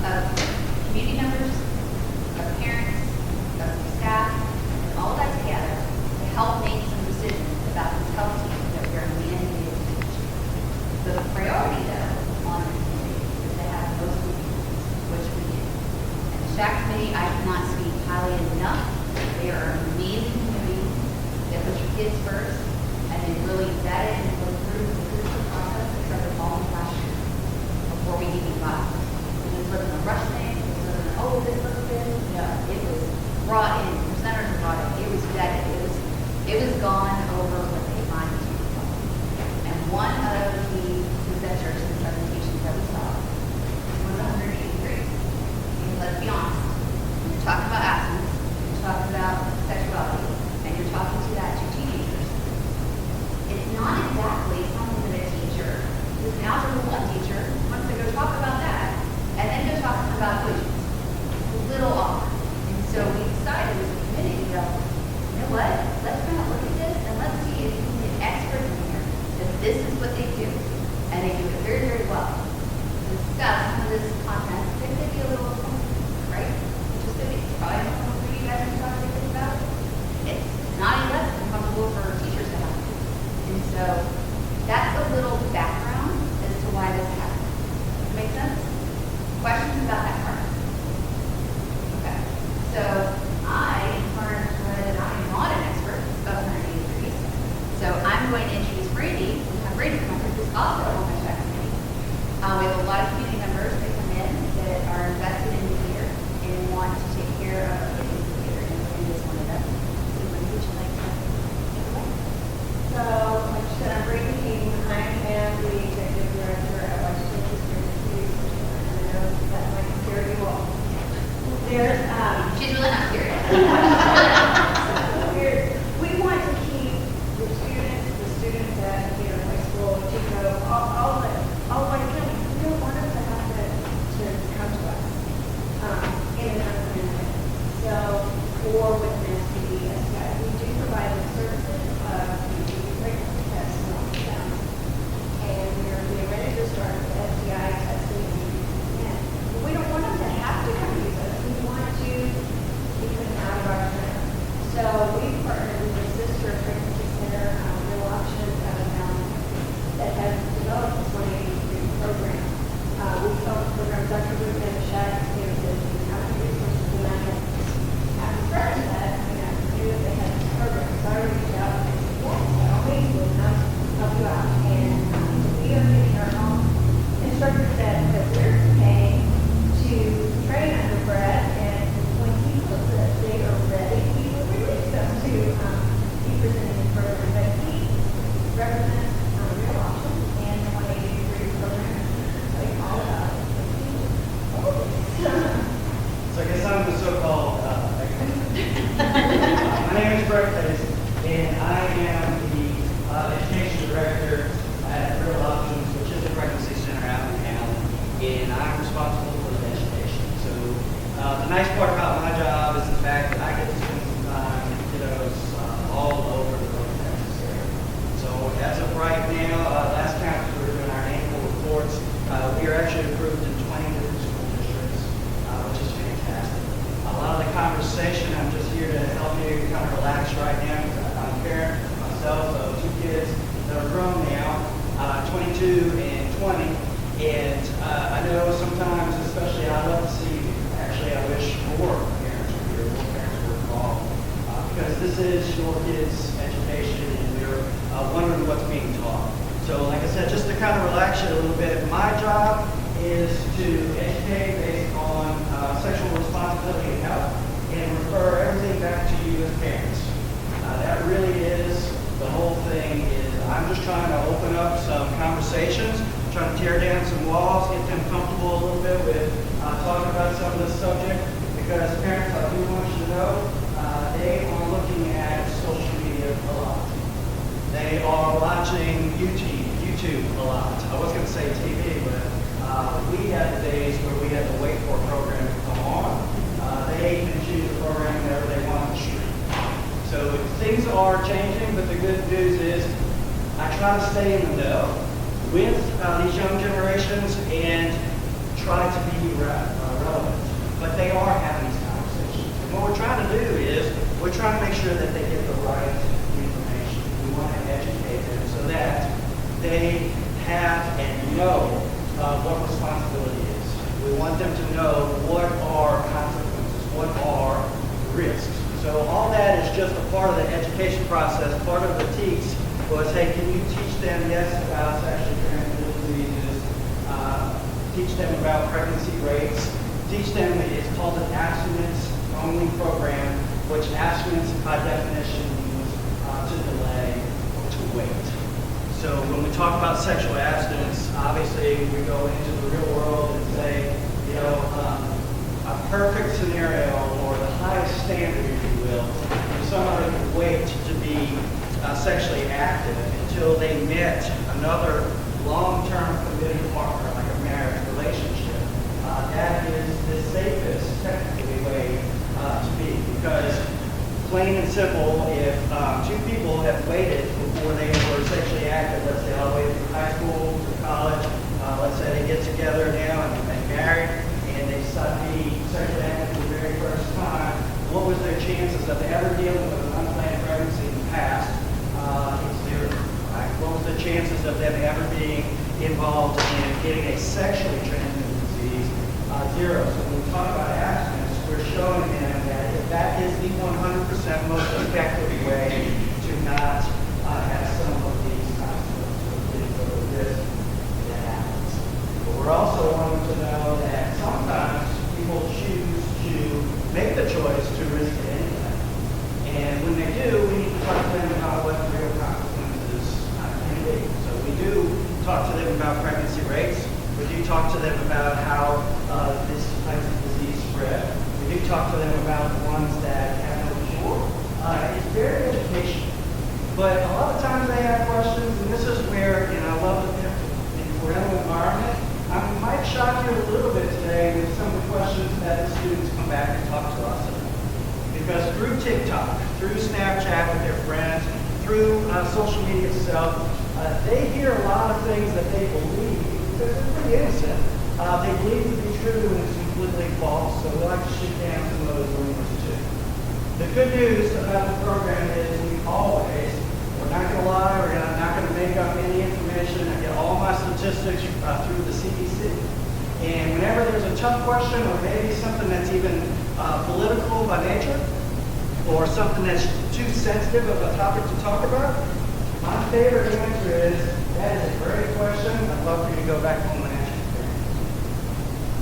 of community members, of parents, of staff, and all that together to help make some decisions about this health team that we're mandated to teach. The priority, though, on this committee is to have most meetings, which we do. And the SHAC committee, I cannot speak highly enough. They are an amazing community. They put your kids first, and they really vet it and go through the process that started all last year before we even got it. This wasn't a rush thing. This wasn't, oh, this looks good. No, it was brought in. Presenters were brought in. It was vetted. It was gone over what they find to be wrong. And one of the presenters in the presentations that we saw was 180 degrees. Because let's be honest, when you're talking about abstinence, you're talking about sexuality, and you're talking to that to teenagers, it's not exactly something that a teacher, who's an algebra 1 teacher, wants to go talk about that, and then go talk about equations. It's a little off. And so we decided as a committee to go, you know what, let's kind of look at this, and let's see if we can get experts in here, that this is what they do, and they do it very, very well. Discuss some of this content, it could be a little uncomfortable, right? Just to be, it's probably uncomfortable for you guys to talk to kids about. It's not any less uncomfortable for teachers to have to do. And so that's a little background as to why this happened. Does that make sense? Questions about that part? Okay. So I learned that I am not an expert of 180 degrees. So I'm going to introduce Brady. We have Brady come up, who's also on my SHAC committee. We have a lot of community members that come in that are invested in Decatur and want to take care of kids in Decatur, and this one of them. So would you like to take away? So, like you said, I'm Brady Hayden. I am the executive director at Washington District Community Center, and I know that might scare you all. There's, She's really not serious. we want to keep the students at Decatur High School, Chico, all the county. We don't want them to have to come to us in an unplanned way. So, or with an STD, STI, we do provide the services of the pregnancy tests and all of them. And we're getting ready to start the STI testing again. But we don't want them to have to come use us. We want to keep them out of our center. So we partnered with the sister pregnancy center, Real Options out of Allen, that has developed this 180-degree program. We developed the program, Dr. Ruth and Shaq, they said, how many resources do I have? After starting that, I knew that they had this program. So I reached out and said, yes, by all means, we'll help you out. And we are getting our own instructor that we're paying to train undergrad, and when he feels that they are ready, he will release them to be presenting the program. But he represents Real Options and the 180-degree program. So he called it out. So I guess I'm the so-called my name is Brett Pace, and I am the education director at Real Options, which is a pregnancy center out in Allen, and I'm responsible for the education. So the nice part about my job is the fact that I get to spend some time with kiddos all over the North Texas area. So as of right now, last count we were doing our annual reports. We are actually approved in 20 different school districts, which is fantastic. A lot of the conversation, I'm just here to help you kind of relax right now. I'm a parent myself of 2 kids that are grown now, 22 and 20. And I know sometimes, especially I love to see, actually I wish more parents were here, more parents were involved. Because this is your kids' education and we're wondering what's being taught. So like I said, just to kind of relax you a little bit, my job is to educate based on sexual responsibility and health and refer everything back to you as parents. That really is the whole thing. Is I'm just trying to open up some conversations, trying to tear down some walls, get them comfortable a little bit with talking about some of this subject, because parents, I do want you to know, they are looking at social media a lot. They are watching YouTube a lot. I was going to say TV, but we had the days where we had to wait for a program to come on. They can choose a program whenever they want to stream. So things are changing, but the good news is I try to stay in the know with these young generations and try to be relevant, but they are having these conversations. And what we're trying to do is we're trying to make sure that they get the right information. We want to educate them so that they have and know what responsibility is. We want them to know what are consequences, what are risks. So all that is just a part of the education process. Part of the teach was, hey, can you teach them, yes, about sexually transmitted diseases, teach them about pregnancy rates, teach them, it's called an abstinence-only program, which abstinence by definition means to delay or to wait. So when we talk about sexual abstinence, obviously we go into the real world and say, you know, a perfect scenario or the highest standard, if you will, if somebody could wait to be sexually active until they met another long-term committed partner, like a marriage relationship, that is the safest, technically, way to be. Because plain and simple, if two people have waited before they were sexually active, let's say all the way through high school to college, let's say they get together now and they married, and they decide to be sexually active for the very first time, what was their chances of ever dealing with an unplanned pregnancy in the past? It's zero. Right? What was the chances of them ever being involved in getting a sexually transmitted disease? Zero. So when we talk about abstinence, we're showing them that if that is the 100% most effective way to not have some of these consequences or risk that happens. But we're also wanting to know that sometimes people choose to make the choice to risk it anyway. And when they do, we need to talk to them about what the real consequences can be. So we do talk to them about pregnancy rates. We do talk to them about how this type of disease spread. We do talk to them about the ones that have no cure. It's very educational. But a lot of times they have questions, and this is where, you know, I love the parental environment. I might shock you a little bit today with some of the questions that the students come back and talk to us about. Because through TikTok, through Snapchat with their friends, through social media itself, they hear a lot of things that they believe, because they're pretty innocent, they believe to be true and it's completely false. So we like to shoot down some of those rumors too. The good news about the program is we always, we're not going to lie, we're not going to make up any information. I get all my statistics through the CDC. And whenever there's a tough question or maybe something that's even political by nature or something that's too sensitive of a topic to talk about, my favorite answer is, that is a great question. I'd love for you to go back home and ask your parents.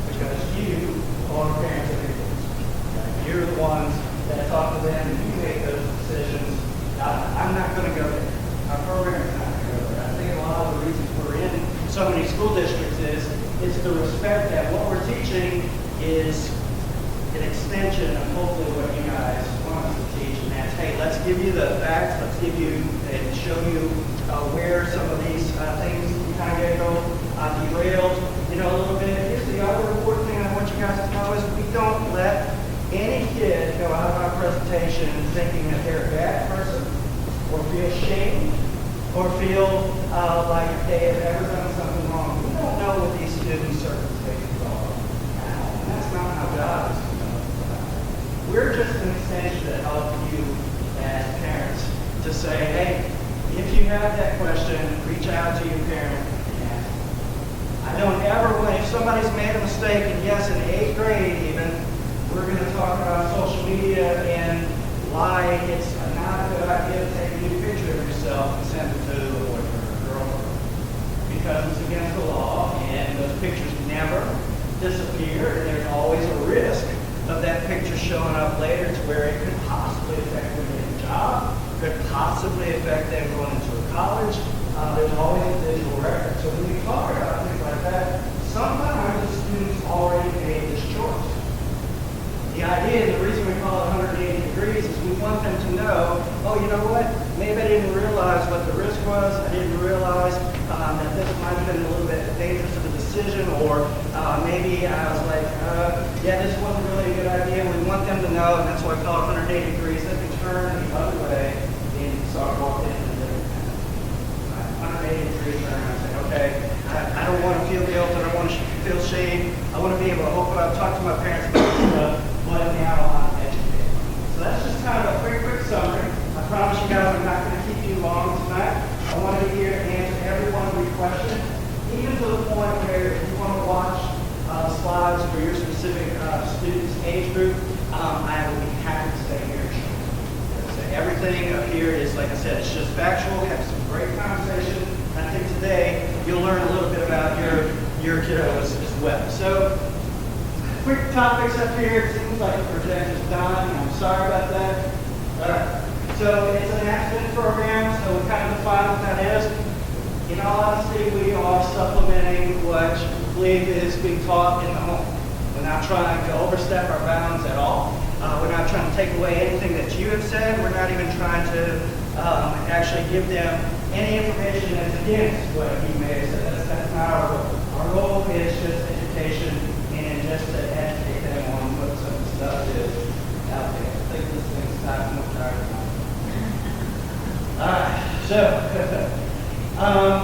Because you are parents of your kids. You're the ones that talk to them and you make those decisions. I'm not going to go there. Our program is not going to go there. I think a lot of the reasons we're in so many school districts is the respect that what we're teaching is an extension of hopefully what you guys want us to teach. And that's, hey, let's give you the facts, let's give you and show you where some of these things kind of get derailed, you know, a little bit. Here's the other important thing I want you guys to know is we don't let any kid go out of our presentation thinking that they're a bad person or feel shame or feel like they have ever done something wrong. We don't know what these students' circumstances are now, and that's not how God is about. We're just an extension to help you as parents to say, hey, if you have that question, reach out to your parent and ask. I don't ever want, if somebody's made a mistake, and yes, in 8th grade even, we're going to talk about social media and why it's not a good idea to take a new picture of yourself and send it to a boyfriend or girlfriend. Because it's against the law, and those pictures never disappear, and there's always a risk of that picture showing up later to where it could possibly affect them getting a job, could possibly affect them going into a college. There's always a digital record. So when we talk about things like that, sometimes the students already made this choice. The idea, and the reason we call it 180 degrees is we want them to know, oh, you know what? Maybe I didn't realize what the risk was. I didn't realize that this might have been a little bit dangerous of a decision, or maybe I was like, yeah, this wasn't really a good idea. We want them to know, and that's why we call it 180 degrees. They can turn the other way and start walking in a different path. 180 degrees turn around and say, okay, I don't want to feel guilt. I don't want to feel feel shame. I want to be able to open up, talk to my parents about this stuff, but now I'm educated. So that's just kind of a quick summary. I promise you guys I'm not going to keep you long tonight. I want to be here to answer every one of your questions, even to the point where if you want to watch slides for your specific student's age group, I will be happy to stay here and show you. So everything up here is, like I said, it's just factual, have some great conversation. I think today you'll learn a little bit about your kiddos as well. So, quick topics up here. It seems like the projector's done. I'm sorry about that. All right. So it's an abstinence program, so we kind of define what that is. In all honesty, we are supplementing what we believe is being taught in the home. We're not trying to overstep our bounds at all. We're not trying to take away anything that you have said. We're not even trying to actually give them any information that's against what you may have said. That's not our role. Our role is just education and just to educate them on what some of the stuff is out there. I think this thing's not much higher. All right, so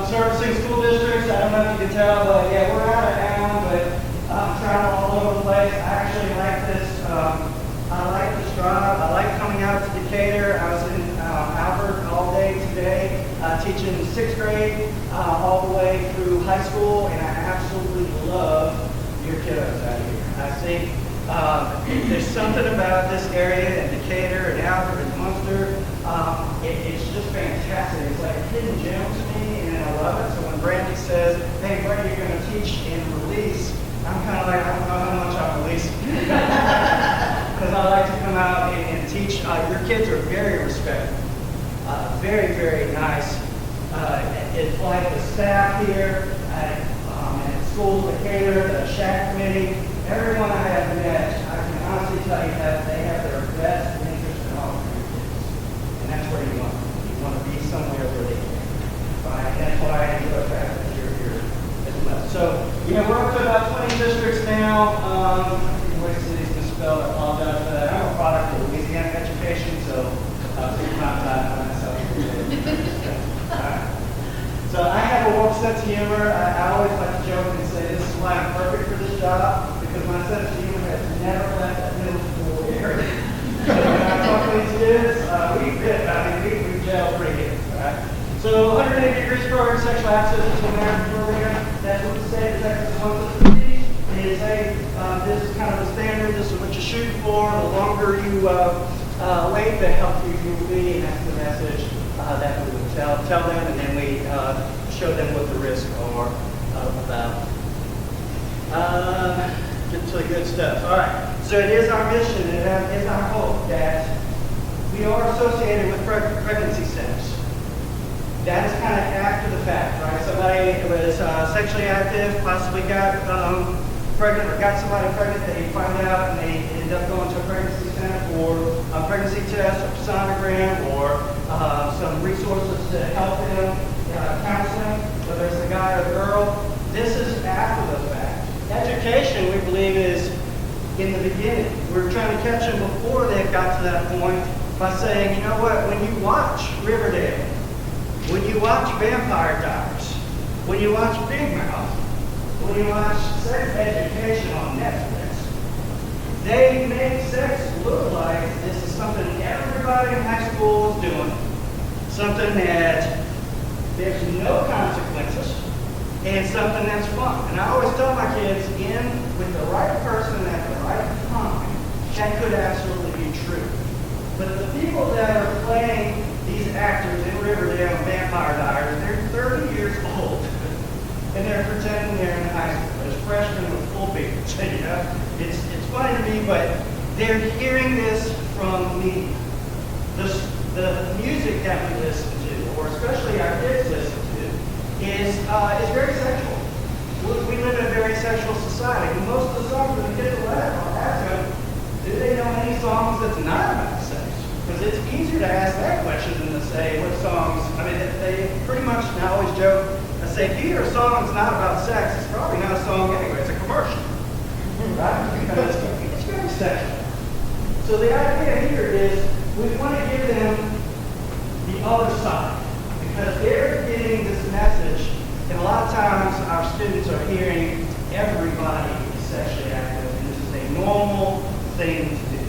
servicing school districts. I don't know if you can tell, but yeah, we're out of town, but I'm traveling all over the place. I actually like this. I like this drive. I like coming out to Decatur. I was in Albert all day today, teaching 6th grade all the way through high school, and I absolutely love your kiddos out here. I think there's something about this area in Decatur and Albert and Munster. It's just fantastic. It's like a hidden gem to me, and I love it. So when Brandy says, "Hey, what are you going to teach in release?" I'm kind of like, I don't know how much I'm releasing. Because I like to come out and teach. Your kids are very respectful. Very, very nice. It's like the staff here at schools, Decatur, the SHAC committee, everyone I have met, I can honestly tell you that they have their best interest in all of your kids. And that's where you want to be. You want to be somewhere where they can. Right? And that's why I enjoy the fact that you're here as well. So, we're up to about 20 districts now. I think the way cities misspelled, I apologize for that. I'm a product of Louisiana education, so take my time on myself. So I have a warm sense of humor. I always like to joke and say this is why I'm perfect for this job, because my sense of humor has never left that middle school area. So when I talk to these kids, we gel pretty good. Right? So 180 degrees program, sexual access to American program. That's what the state of Texas wants us to teach. Is this is kind of the standard. This is what you're shooting for. The longer you wait, the healthier you will be, and that's the message that we would tell them, and then we show them what the risks are about. Get to the good stuff. All right. So it is our mission, and it is our hope that we are associated with pregnancy centers. That is kind of after the fact, right? Somebody was sexually active, possibly got pregnant or got somebody pregnant, they find out and they end up going to a pregnancy center for a pregnancy test, a sonogram, or some resources to help them, counseling, whether it's a guy or a girl. This is after the fact. Education, we believe, is in the beginning. We're trying to catch them before they've got to that point by saying, you know what, when you watch Riverdale, when you watch Vampire Diaries, when you watch Big Mouth, when you watch Sex Education on Netflix, they make sex look like this is something everybody in high school is doing, something that there's no consequences, and something that's fun. And I always tell my kids, in with the right person at the right time, that could absolutely be true. But the people that are playing these actors in Riverdale and Vampire Diaries, they're 30 years old. And they're pretending they're in high school. There's freshmen with full beards. It's funny to me, but they're hearing this from me. The music that we listen to, or especially our kids listen to, is very sexual. We live in a very sexual society. And most of the songs that the kids will ask them, do they know any songs that's not about sex? Because it's easier to ask that question than to say what songs. I mean, they pretty much, and I always joke, I say, if you hear a song that's not about sex, it's probably not a song anyway, it's a commercial. Right? Because it's very sexual. So the idea here is we want to give them the other side. Because they're getting this message, and a lot of times our students are hearing everybody thing to do.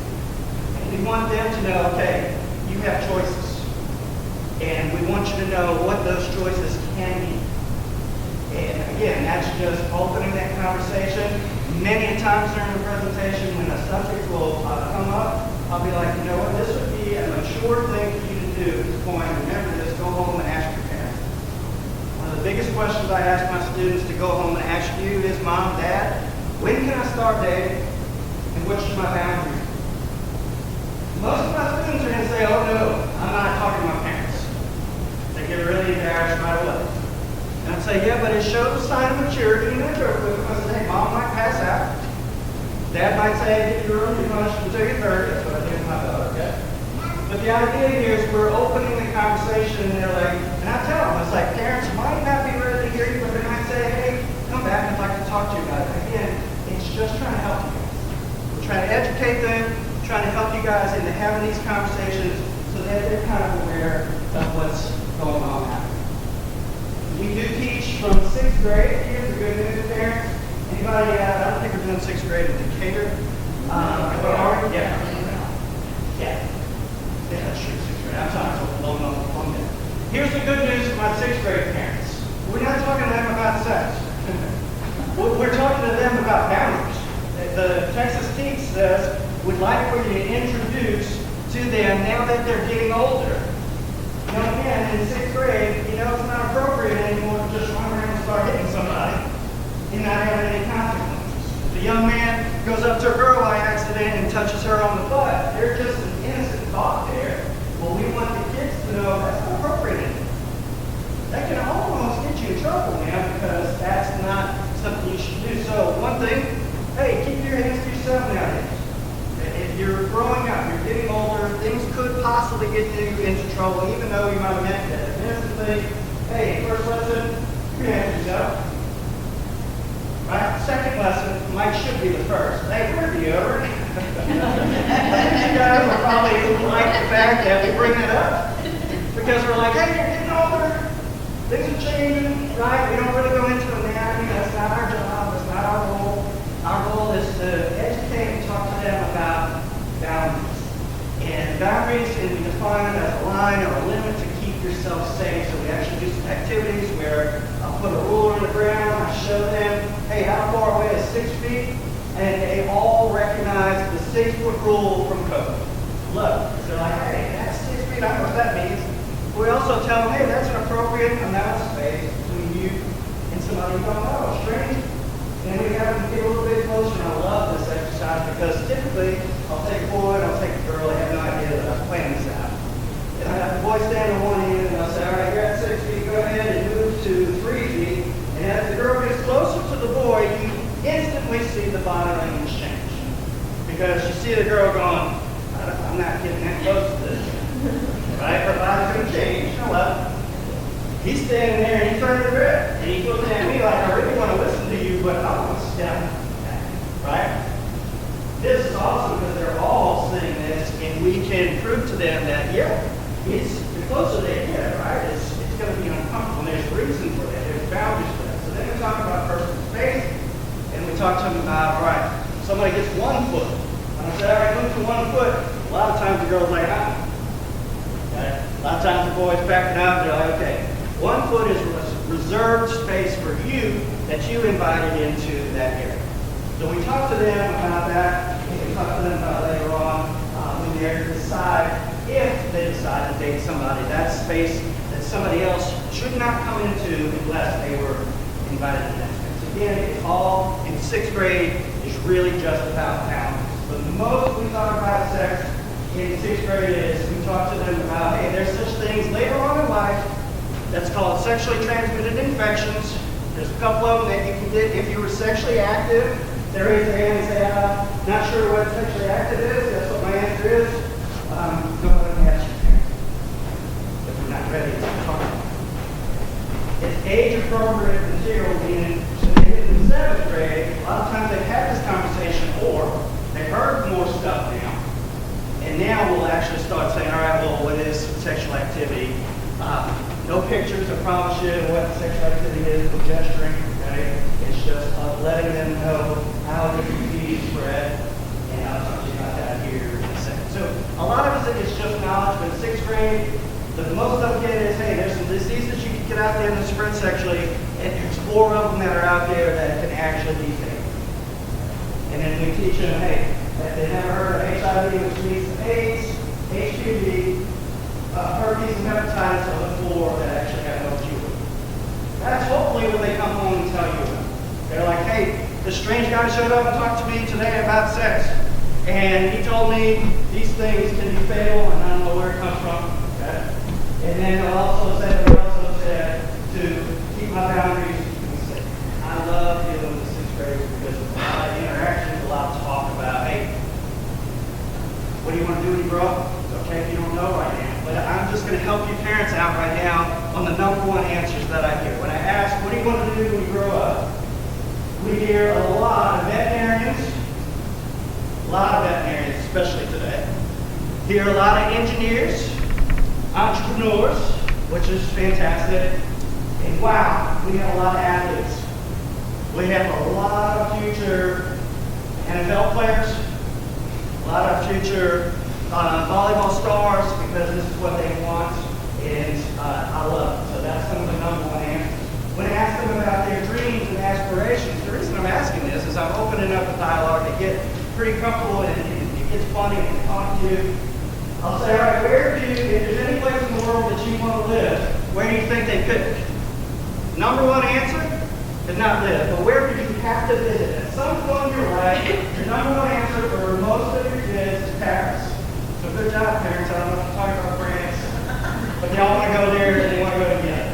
And we want them to know, okay, you have choices. And we want you to know what those choices can be. And again, that's just opening that conversation. Many times during the presentation, when a subject will come up, I'll be like, you know what, this would be a mature thing for you to do at this point. Remember this, go home and ask your parents. One of the biggest questions I ask my students to go home and ask you is, Mom, Dad, when can I start dating? And what should my boundaries be? Most of my students are going to say, oh no, I'm not talking to my parents. They get really embarrassed right away. And I'd say, yeah, but it shows a sign of maturity and intro with them. I say, hey, Mom might pass out. Dad might say, get your room, you're punished until you're 30. That's what I do with my daughter, okay? But the idea here is we're opening the conversation and they're like, and I tell them, it's like parents might not be ready to hear you, but they might say, hey, come back, I'd like to talk to you about it. Again, it's just trying to help you guys. We're trying to educate them, trying to help you guys into having these conversations so that they're kind of aware of what's going on out there. We do teach from 6th grade. Here's the good news, parents. Anybody, I don't think we're doing 6th grade in Decatur. Yeah. Yeah, that's true, 6th grade. I'm sorry, so blowing on the phone there. Here's the good news for my 6th grade parents. We're not talking to them about sex. We're talking to them about boundaries. The Texas teach says, we'd like for you to introduce to them, now that they're getting older. You know, again, in 6th grade, you know, it's not appropriate anymore to just run around and start hitting somebody and not having any consequences. If a young man goes up to a girl by accident and touches her on the butt, there's just an innocent thought there. Well, we want the kids to know that's not appropriate anymore. That can almost get you in trouble now because that's not something you should do. So one thing, hey, keep your hands to yourself nowadays. If you're growing up, you're getting older, things could possibly get you into trouble, even though you might have meant that. And here's the thing, hey, first lesson, keep your hands to yourself. Right? Second lesson should be the first. Hey, we're deodorant. I think you guys will probably like the fact that we bring that up. Because we're like, hey, you're getting older. Things are changing, right? We don't really go into anatomy. That's not our job. That's not our role. Our goal is to educate and talk to them about boundaries. And boundaries can be defined as a line or a limit to keep yourself safe. So we actually do some activities where I'll put a ruler on the ground, I show them, hey, how far away is 6 feet? And they all recognize the 6-foot rule from code. Love it. They're like, hey, that's 6 feet, I know what that means. We also tell them, hey, that's an appropriate amount of space between you and somebody you don't know, a stranger. And we have them get a little bit closer, and I love this exercise because typically I'll take a boy and I'll take a girl, they have no idea that I'm planning this out. And I have the boy stand on one end and I'll say, all right, you're at 6 feet, go ahead and move to 3 feet. And as the girl gets closer to the boy, you instantly see the body language change. Because you see the girl going, I'm not getting that close to this. Right? Her body's going to change. You know what? He's standing there and he's turning the grip. And he's looking at me like, I really want to listen to you, but I want to step back. Right? This is awesome because they're all seeing this, and we can prove to them that, yeah, it's the closer they get, right? It's going to be uncomfortable. And there's reason for that. There's boundaries for that. So then we talk about personal space, and we talk to them about, all right, somebody gets 1 foot. And I say, all right, move to 1 foot. A lot of times the girl's like, ah. Okay? A lot of times the boy's backing up. They're like, okay, 1 foot is reserved space for you that you invited into that area. So we talk to them about that, and we talk to them about later on when they decide, if they decide to date somebody, that space that somebody else should not come into unless they were invited to that space. Again, it's all in 6th grade is really just about boundaries. But most we talk about sex in 6th grade is we talk to them about, hey, there's such things later on in life that's called sexually transmitted infections. There's a couple of them that you can get if you were sexually active. They raise their hand and say, not sure what sexually active is. That's what my answer is. Go ahead and ask your parents if we're not ready to talk about it. It's age-appropriate material, meaning when they get in 7th grade, a lot of times they've had this conversation or they've heard more stuff now. And now we'll actually start saying, all right, well, what is sexual activity? No pictures, I promise you, what sexual activity is, no gesturing, okay? It's just letting them know how the disease spread, and I'll talk to you about grade, the most they'll get is, hey, there's some diseases you can get out there and spread sexually, and there's 4 of them that are out there that can actually be fatal. And then we teach them, hey, that they never heard of HIV, which leads to AIDS, HPV, herpes and hepatitis are the 4 that actually have no cure. That's hopefully what they come home and tell you about. They're like, hey, this strange guy showed up and talked to me today about sex. And he told me these things can be fatal and I don't know where it comes from. Okay? And then they'll also say to keep my boundaries and safe. I love dealing with the 6th graders because there's a lot of interactions, a lot of talk about, hey, what do you want to do when you grow up? It's okay if you don't know right now. But I'm just going to help you parents out right now on the #1 answers that I hear. When I ask, what do you want to do when you grow up? We hear a lot of veterinarians, especially today. Hear a lot of engineers, entrepreneurs, which is fantastic. And wow, we have a lot of athletes. We have a lot of future NFL players, a lot of future volleyball stars, because this is what they want, and I love it. So that's some of the #1 answers. When I ask them about their dreams and aspirations, the reason I'm asking this is I'm opening up a dialogue to get pretty comfortable and it gets funny and talk to you. I'll say, all right, if there's any place in the world that you want to live, where do you think they pick? #1 answer is not live, but where would you have to visit? At some point in your life, your #1 answer for most of your kids is Paris. So good job, parents. I don't know if you're talking about France, but they all want to go there and they want to go together.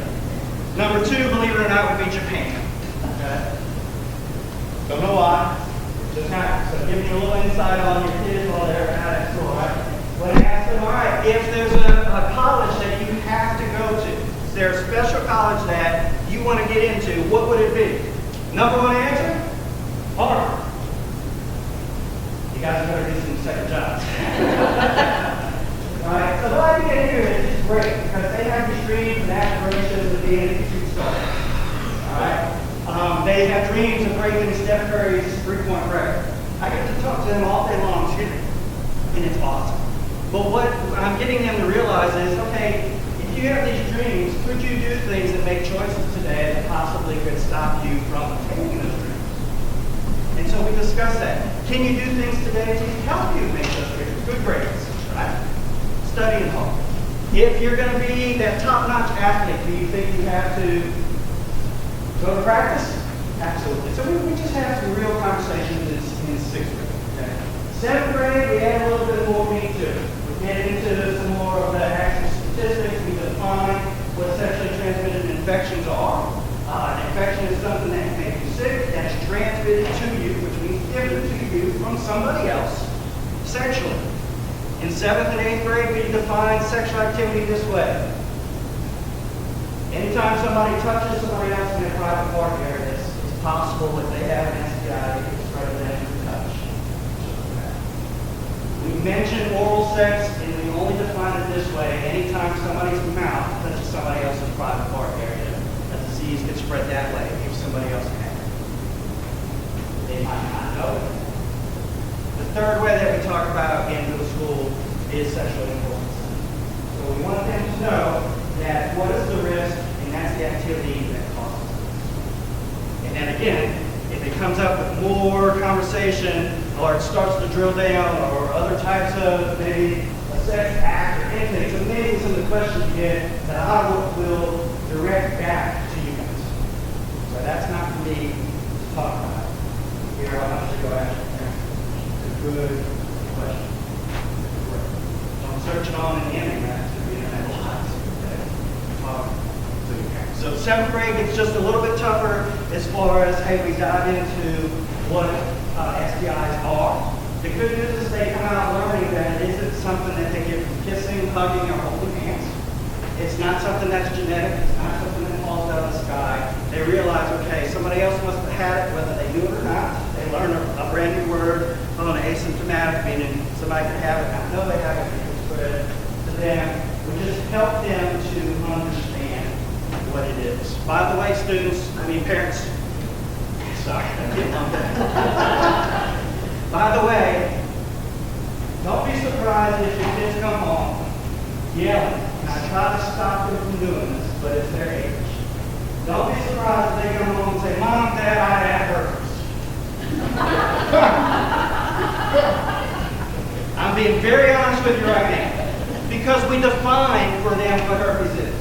#2, believe it or not, would be Japan. Okay? Don't know why. It just happens. So give me a little insight on your kids while they're at school, right? When I ask them, all right, if there's a college that you have to go to, is there a special college that you want to get into, what would it be? #1 answer? Harvard. You guys better do some second jobs. All right, so the idea here is it's great because they have these dreams and aspirations of being a superstar. All right, they have dreams of breaking Steph Curry's 3-point record. I get to talk to them all day long, and it's awesome. But what I'm getting them to realize is, okay, if you have these dreams, could you do things that make choices today that possibly could stop you from attaining those dreams? And so we discuss that. Can you do things today to help you make those dreams? Good grades, right? Study hard. If you're going to be that top-notch athlete, do you think you have to go to practice? Absolutely. So we just have some real conversations in 6th grade. Okay? 7th grade, we add a little bit more meat to it. We get into some more of the actual statistics. We define what sexually transmitted infections are. An infection is something that can make you sick, that's transmitted to you, which means given to you from somebody else sexually. In 7th and 8th grade, we define sexual activity this way. Anytime somebody touches somebody else in their private part area, it's possible if they have an STI, it can spread to them through touch. We mention oral sex, and we only define it this way. Anytime somebody's mouth touches somebody else's private part area, a disease gets spread that way if somebody else has it. They might not know it. The 3rd way that we talk about in middle school is sexual influence. So we want them to know that what is the risk, and that's the activity that causes it. And then again, if it comes up with more conversation, or it starts to drill down, or other types of maybe a sex act or anything, it's amazing some of the questions you get that I will direct back to you guys. So that's not for me to talk about. Here, I'll have to go after. Good question. I'm searching on in the internet to the internet lots. So 7th grade gets just a little bit tougher as far as, hey, we dive into what STIs are. The good news is they come out learning that it isn't something that they get from kissing, hugging, or holding hands. It's not something that's genetic. It's not something that falls out of the sky. They realize, okay, somebody else must have had it, whether they knew it or not. They learn a brand new word on asymptomatic, meaning somebody could have it, not know they have it, and it can spread to them. We just help them to understand what it is. By the way, parents, sorry, I'm getting on that. By the way, don't be surprised if your kids come home yelling I'm being very honest with you right now. Because we define for them what herpes is.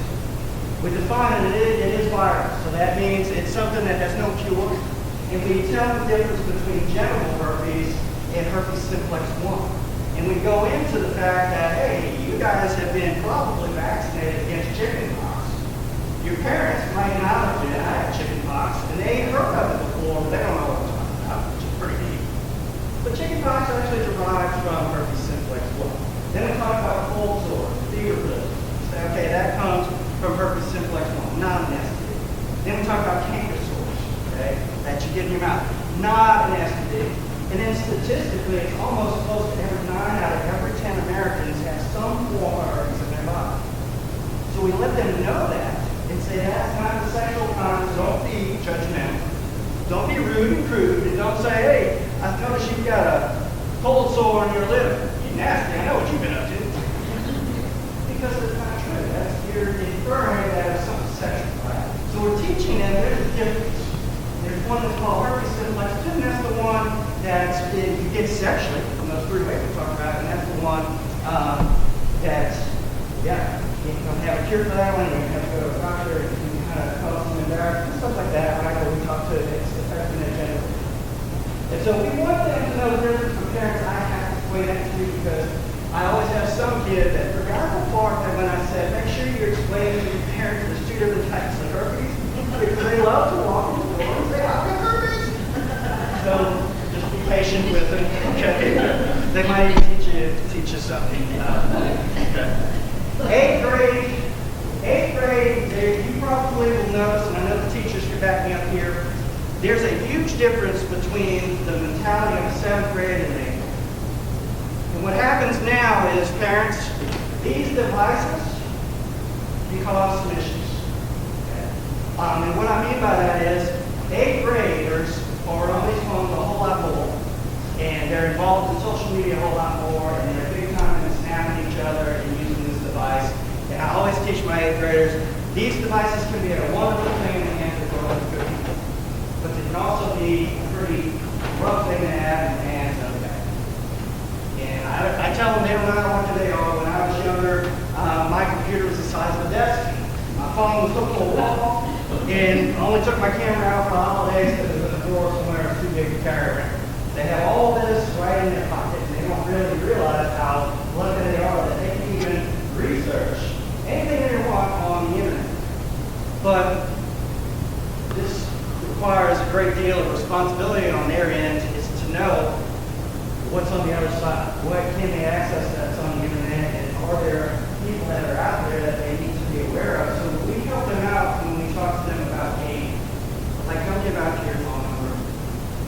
We define it is virus. So that means it's something that has no cure. And we tell the difference between genital herpes and herpes simplex 1. And we go into the fact that, hey, you guys have been probably vaccinated against chickenpox. Your parents might not have been. I had chickenpox, and they ain't heard of it before, but they don't know what I'm talking about, which is pretty neat. But chickenpox actually derives from herpes simplex 1. Then we talk about cold sores, fever blizzards. Say, okay, that comes from herpes simplex 1, not an STD. Then we talk about canker sores, okay, that you get in your mouth, not an STD. And then statistically, it's almost close to every 9 out of every 10 Americans have some form of herpes in their body. So we let them know that and say that's not the sexual kind, so don't be judgmental. Don't be rude and crude, and don't say, hey, I noticed you've got a cold sore on your liver. Nasty, I know what you've been up to. Because it's not true. You're inferring that it's something sexual, right? So we're teaching them there's a difference. There's one that's called herpes simplex 2, and that's the one you get sexually from those 3 ways we talked about, and that's the one you don't have a cure for that one, you have to go to a doctor, and you kind of cause some embarrassment, stuff like that, right? When we talk to it's affecting their genital. And so we want them to know the difference from parents. I have to explain that to you because I always have some kid that forgot the part that when I said, make sure you explain to your parents there's 2 different types of herpes because they love to walk in the door and say, I've got herpes. So just be patient with them, okay? They might even teach you something. Okay. 8th grade, you probably will notice, and I know the teachers can back me up here, there's a huge difference between the mentality of 7th grade and 8th grade. And what happens now is, parents, these devices can cause some issues. Okay? And what I mean by that is, 8th graders are on these phones a whole lot more, and they're involved in social media a whole lot more, and they're big time in snapping each other and using this device. And I always teach my 8th graders, these devices can be a wonderful thing in the hands of good people. But they can also be a pretty rough thing to have in the hands of the bad. And I tell them they don't know how lucky they are. When I was younger, my computer was the size of a desk. My phone was hooked to a wall. And I only took my camera out for the holidays because it was in a drawer somewhere. It was too big to carry around. They have all this right in their pocket. And they don't really realize how lucky they are that they can even research anything they want on the internet. But this requires a great deal of responsibility on their end is to know what's on the other side. What can they access that's on the internet, and are there people that are out there that they need to be aware of? So we help them out when we talk to them about games. Like, don't give out your phone number.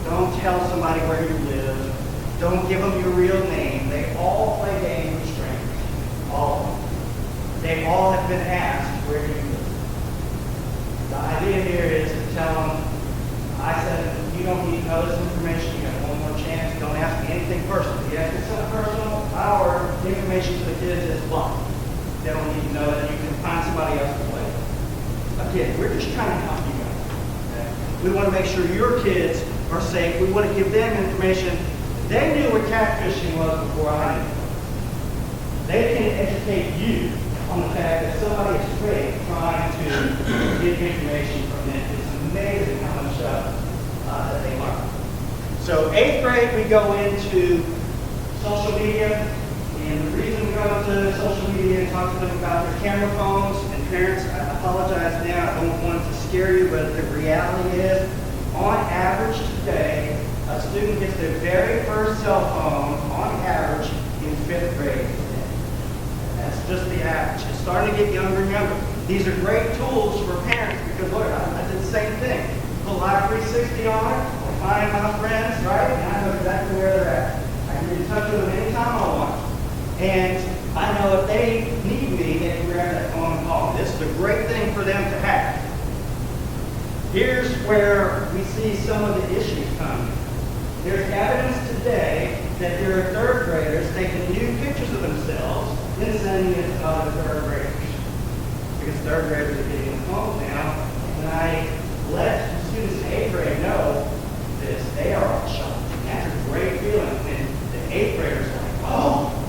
Don't tell somebody where you live. Don't give them your real name. They all play games with strangers. All of them. They all have been asked, where do you live? The idea here is to tell them, I said, you don't need to know this information. You have one more chance. Don't ask me anything personal. If you ask me something personal, our information to the kids is blocked. They don't need to know that. You can find somebody else to play with. Again, we're just trying to help you guys. Okay? We want to make sure your kids are safe. We want to give them information. They knew what catfishing was before I did. They can educate you on the fact that somebody is fake trying to get information from them. It's amazing how much that they learn. So 8th grade, we go into social media. And the reason we go into social media and talk to them about their camera phones, and parents, I apologize now, I don't want to scare you, but the reality is, on average today, a student gets their very first cell phone, on average, in 5th grade. That's just the average. It's starting to get younger and younger. These are great tools for parents because, look, I did the same thing. Put Live 360 on it, I find my friends, right? And I know exactly where they're at. I can get in touch with them anytime I want. And I know if they need me, they can grab that phone and call me. This is a great thing for them to have. Here's where we see some of the issues come. There's evidence today that there are 3rd graders taking nude pictures of themselves and sending it to other 3rd graders. Because 3rd graders are getting the phone now. And I let the students in 8th grade know this. They are all shocked. And that's a great feeling when the 8th graders are like, oh,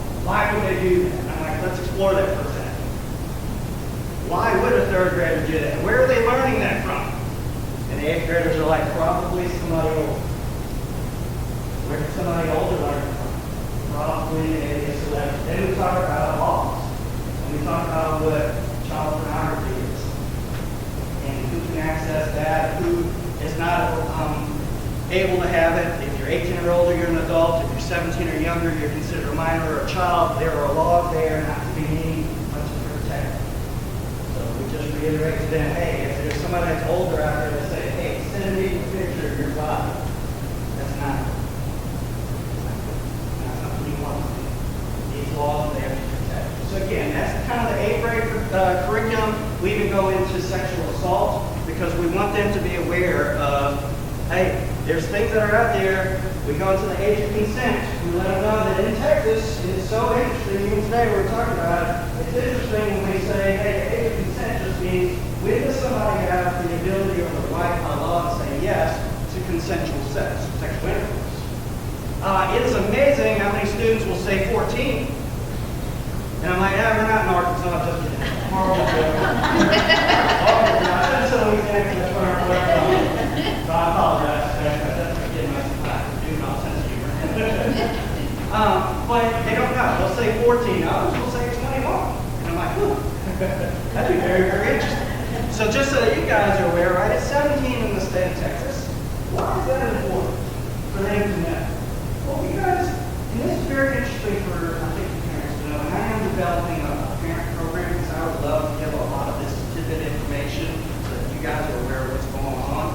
17 or younger, you're considered a minor or a child. There are laws there not to be mean, but to protect. So we just reiterate to them, hey, if there's somebody that's older out there that say, hey, send me a picture of your body, that's not something you want to do. These laws are there to protect. So again, that's kind of the 8th grade curriculum. We even go into sexual assault because we want them to be aware of, hey, there's things that are out there. We go into the age of consent. We let them know that in Texas, it is so interesting, even today we're talking about it, it's interesting when we say, hey, age of consent just means when does somebody have the ability or the right by law to say yes to consensual sex, sexual intercourse. It is amazing how many students will say 14. And I'm like, yeah, we're not in Arkansas, just kidding. Horrible joke. Horrible joke. I should have said Louisiana because that's where I'm from. So I apologize. That's getting my do not sense of humor. But they don't know. They'll say 14. Others will say 21. And I'm like, ooh, that'd be very, very interesting. So just so that you guys are aware, right, it's 17 in the state of Texas. Why is that important for them to know? Well, because, and this is very interesting for, I think, parents to know, and I am developing a parent program because I would love to give a lot of this tidbit information so that you guys are aware of what's going on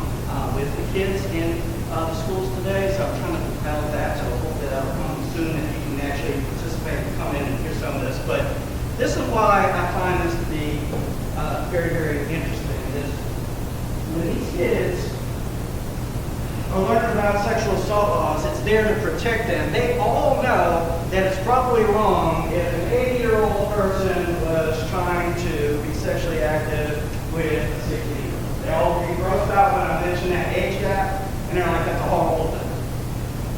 with the kids in the schools today. So I'm trying to develop that, so hopefully that'll come soon and you can actually participate and come in and hear some of this. But this is why I find this to be very, very interesting. Is when these kids are learning about sexual assault laws, it's there to protect them. They all know that it's probably wrong if an 80-year-old person was trying to be sexually active with a 16-year-old. They all get grossed out when I mention that age gap, and they're like, that's a horrible thing.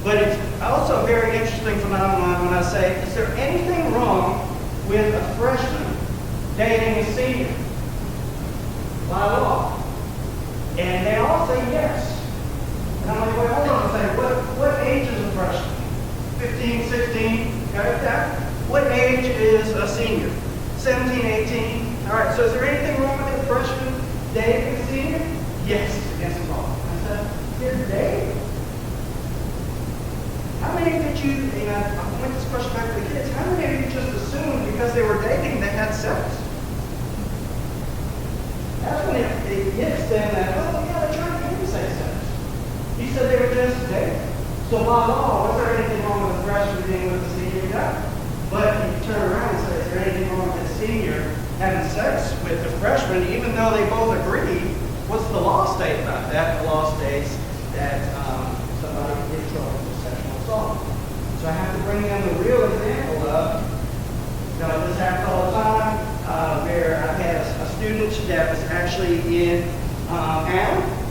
But it's also a very interesting phenomenon when I say, is there anything wrong with a freshman dating a senior by law? And they all say yes. And I'm like, wait, hold on a second. What age is a freshman? 15, 16, got it down? What age is a senior? 17, 18? All right, so is there anything wrong with a freshman dating a senior? Yes, against the law. I said, here's Dave. How many did you, and I point this question back to the kids, how many of you just assumed because they were dating they had sex? That's when it hits them that, oh yeah, they're trying to get me say sex. He said they were just dating. So by law, was there anything wrong with a freshman being with a senior? No. But if you turn around and say, is there anything wrong with a senior having sex with a freshman, even though they both agreed, what's the law state about that? The law states that somebody can get in trouble for sexual assault. So I have to bring them the real example of, this happens all the time, where I had a student that was actually in Allen.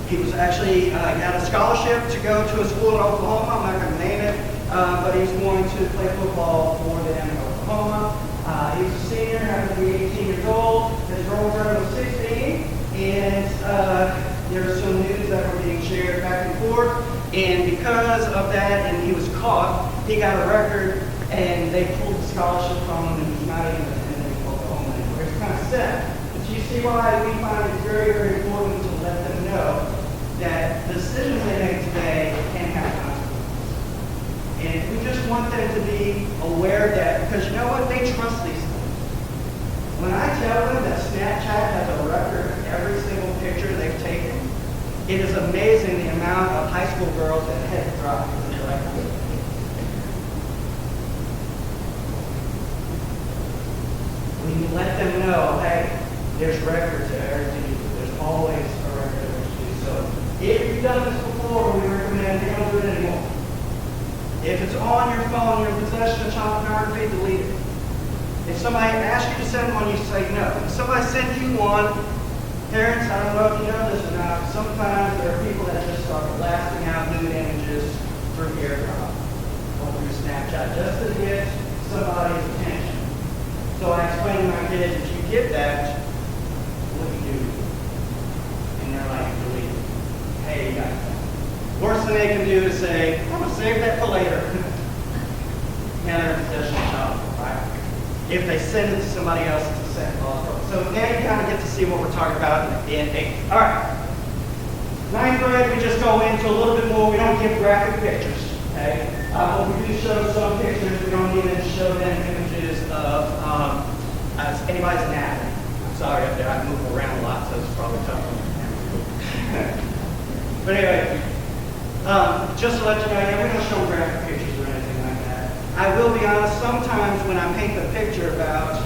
He was actually got a scholarship to go to a school in Oklahoma. I'm not going to name it, but he's going to play football for them in Oklahoma. He was a senior, happened to be 18 years old. His girlfriend was 16, and there was some news that were being shared back and forth. And because of that, and he was caught, he got a record, and they pulled the scholarship from him, and he's not even attending Oklahoma anymore. It's kind of sad. But you see why we find it very, very important to let them know that the decisions they make today can have consequences. And we just want them to be aware of that, because you know what? They trust these things. When I tell them that Snapchat has a record of every single picture they've taken, it is amazing the amount of high school girls that head drop because they're like, when you let them know, hey, there's records of everything you do. There's always a record of everything you do. So if you've done this before, we recommend you don't do it anymore. If it's on your phone, you're in possession of child pornography, delete it. If somebody asks you to send one, you say no. If somebody sends you one, parents, I don't know if you know this or not, sometimes there are people that just start blasting out nude images through AirDrop or through Snapchat just to get somebody's attention. So I explain to my kids, if you get that, what do you do? And they're like, delete it. Hey, you got that. Worst thing they can do is say, I'm going to save that for later. Now they're in possession of child, right? If they send it to somebody else, it's a second law. So now you kind of get to see what we're talking about in 8th. All right. 9th grade, we just go into a little bit more. We don't give graphic pictures. Okay? okay? But we do show some pictures. We don't even show them images of anybody's anatomy. I'm sorry up there. I move around a lot, so it's probably tough. But anyway, just to let you know, yeah, we don't show graphic pictures or anything like that. I will be honest, sometimes when I paint the picture about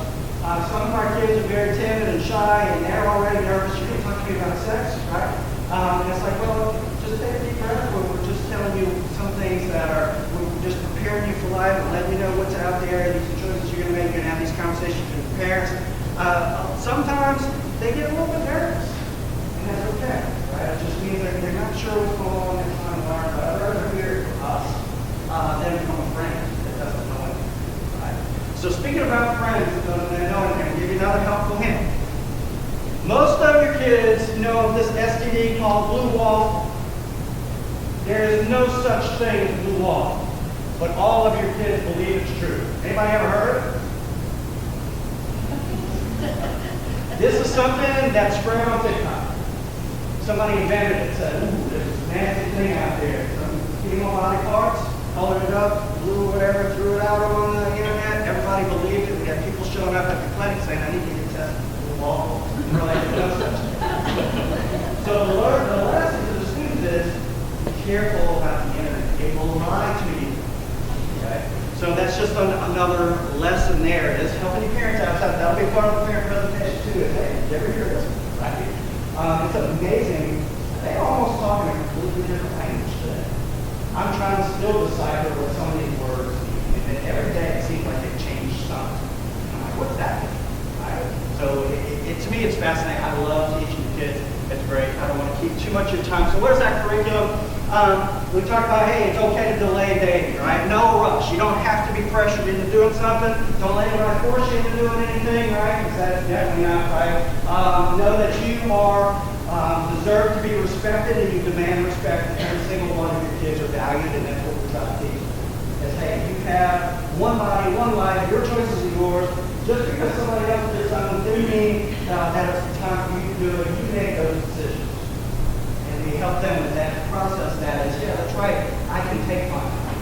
some of our kids are very timid and shy and they're already nervous, you're going to talk to me about sex, right? And it's like, well, just take a deep breath. We're just telling you some things that we're just preparing you for life and letting you know what's out there, these choices you're going to make. You're going to have these conversations with your parents. Sometimes they get a little bit nervous, and that's okay, right? It just means they're not sure what's going on, they're trying to learn, but I'd rather hear it from us than from a friend that doesn't know anything, right? So speaking about friends that don't know anything, I'll give you another helpful hint. Most of your kids know of this STD called blue wall. There is no such thing as blue wall, but all of your kids believe it's true. Anybody ever heard of it? This is something that's spread on TikTok. Somebody invented it, said, ooh, there's this nasty thing out there. Some female body parts, colored it up, blue or whatever, threw it out on the internet. Everybody believed it. We had people showing up at the clinic saying, I need to get tested for blue wall. So the lesson to the students is be careful about the internet. It will lie to you. Okay? So that's just another lesson there. It is helping your parents out. That'll be part of the parent presentation too. Is, hey, did you ever hear this? Right? It's amazing. They're almost talking a completely different language today. I'm trying to still decipher what some of these words mean. And every day it seems like they change something. I'm like, what's that mean? Right? So to me, it's fascinating. I love teaching the kids. It's great. I don't want to keep too much of your time. So where's that curriculum? We talked about, hey, it's okay to delay dating, right? No rush. You don't have to be pressured into doing something. Don't let anybody force you into doing anything, right? Because that's definitely not right. Know that you are deserve to be respected, and you demand respect. And every single one of your kids are valued, and that's what we're trying to teach. Is, hey, you have one body, one life. Your choices are yours. Just because somebody else did something doesn't mean that it's the time for you to do it. You make those decisions. And we help them with that process. That is, yeah, that's right. I can take my time.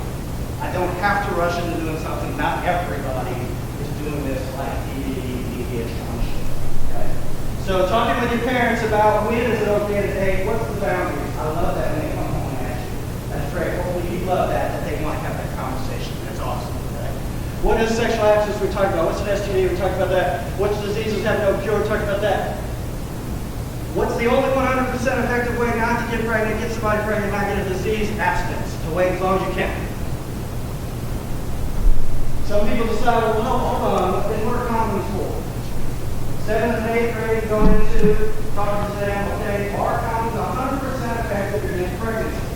I don't have to rush into doing something. Not everybody is doing this like immediate function. Okay? So talking with your parents about when is it okay to date, what's the boundaries? I love that when they come home and ask you. That's great. Hopefully you love that they want to have that conversation. That's awesome. What is sexual abstinence? We talked about. What's an STD? We talked about that. Which diseases have no cure? We talked about that. What's the only 100% effective way not to get pregnant, get somebody pregnant, not get a disease? Abstinence. To wait as long as you can. Some people decide, well, no, hold on, then what are condoms for? 7th and 8th grade going into doctor's exam, okay, are condoms 100% effective against pregnancy?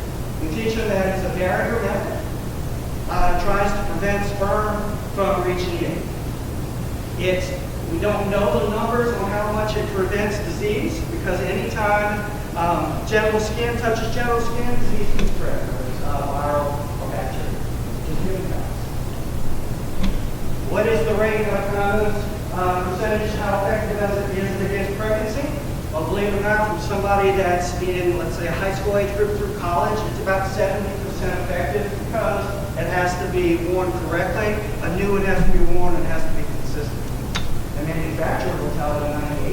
We teach them that it's a barrier method. Tries to prevent sperm from reaching in. We don't know the numbers on how much it prevents disease, because anytime genital skin touches genital skin, disease can spread, whether it's viral or bacterial. Just human facts. What is the rate of condoms percentage? How effective is it against pregnancy? Well, believe it or not, from somebody that's in, let's say, a high school age group through college, it's about 70% effective, because it has to be worn correctly. A new one has to be worn, and it has to be consistent. The manufacturer will tell you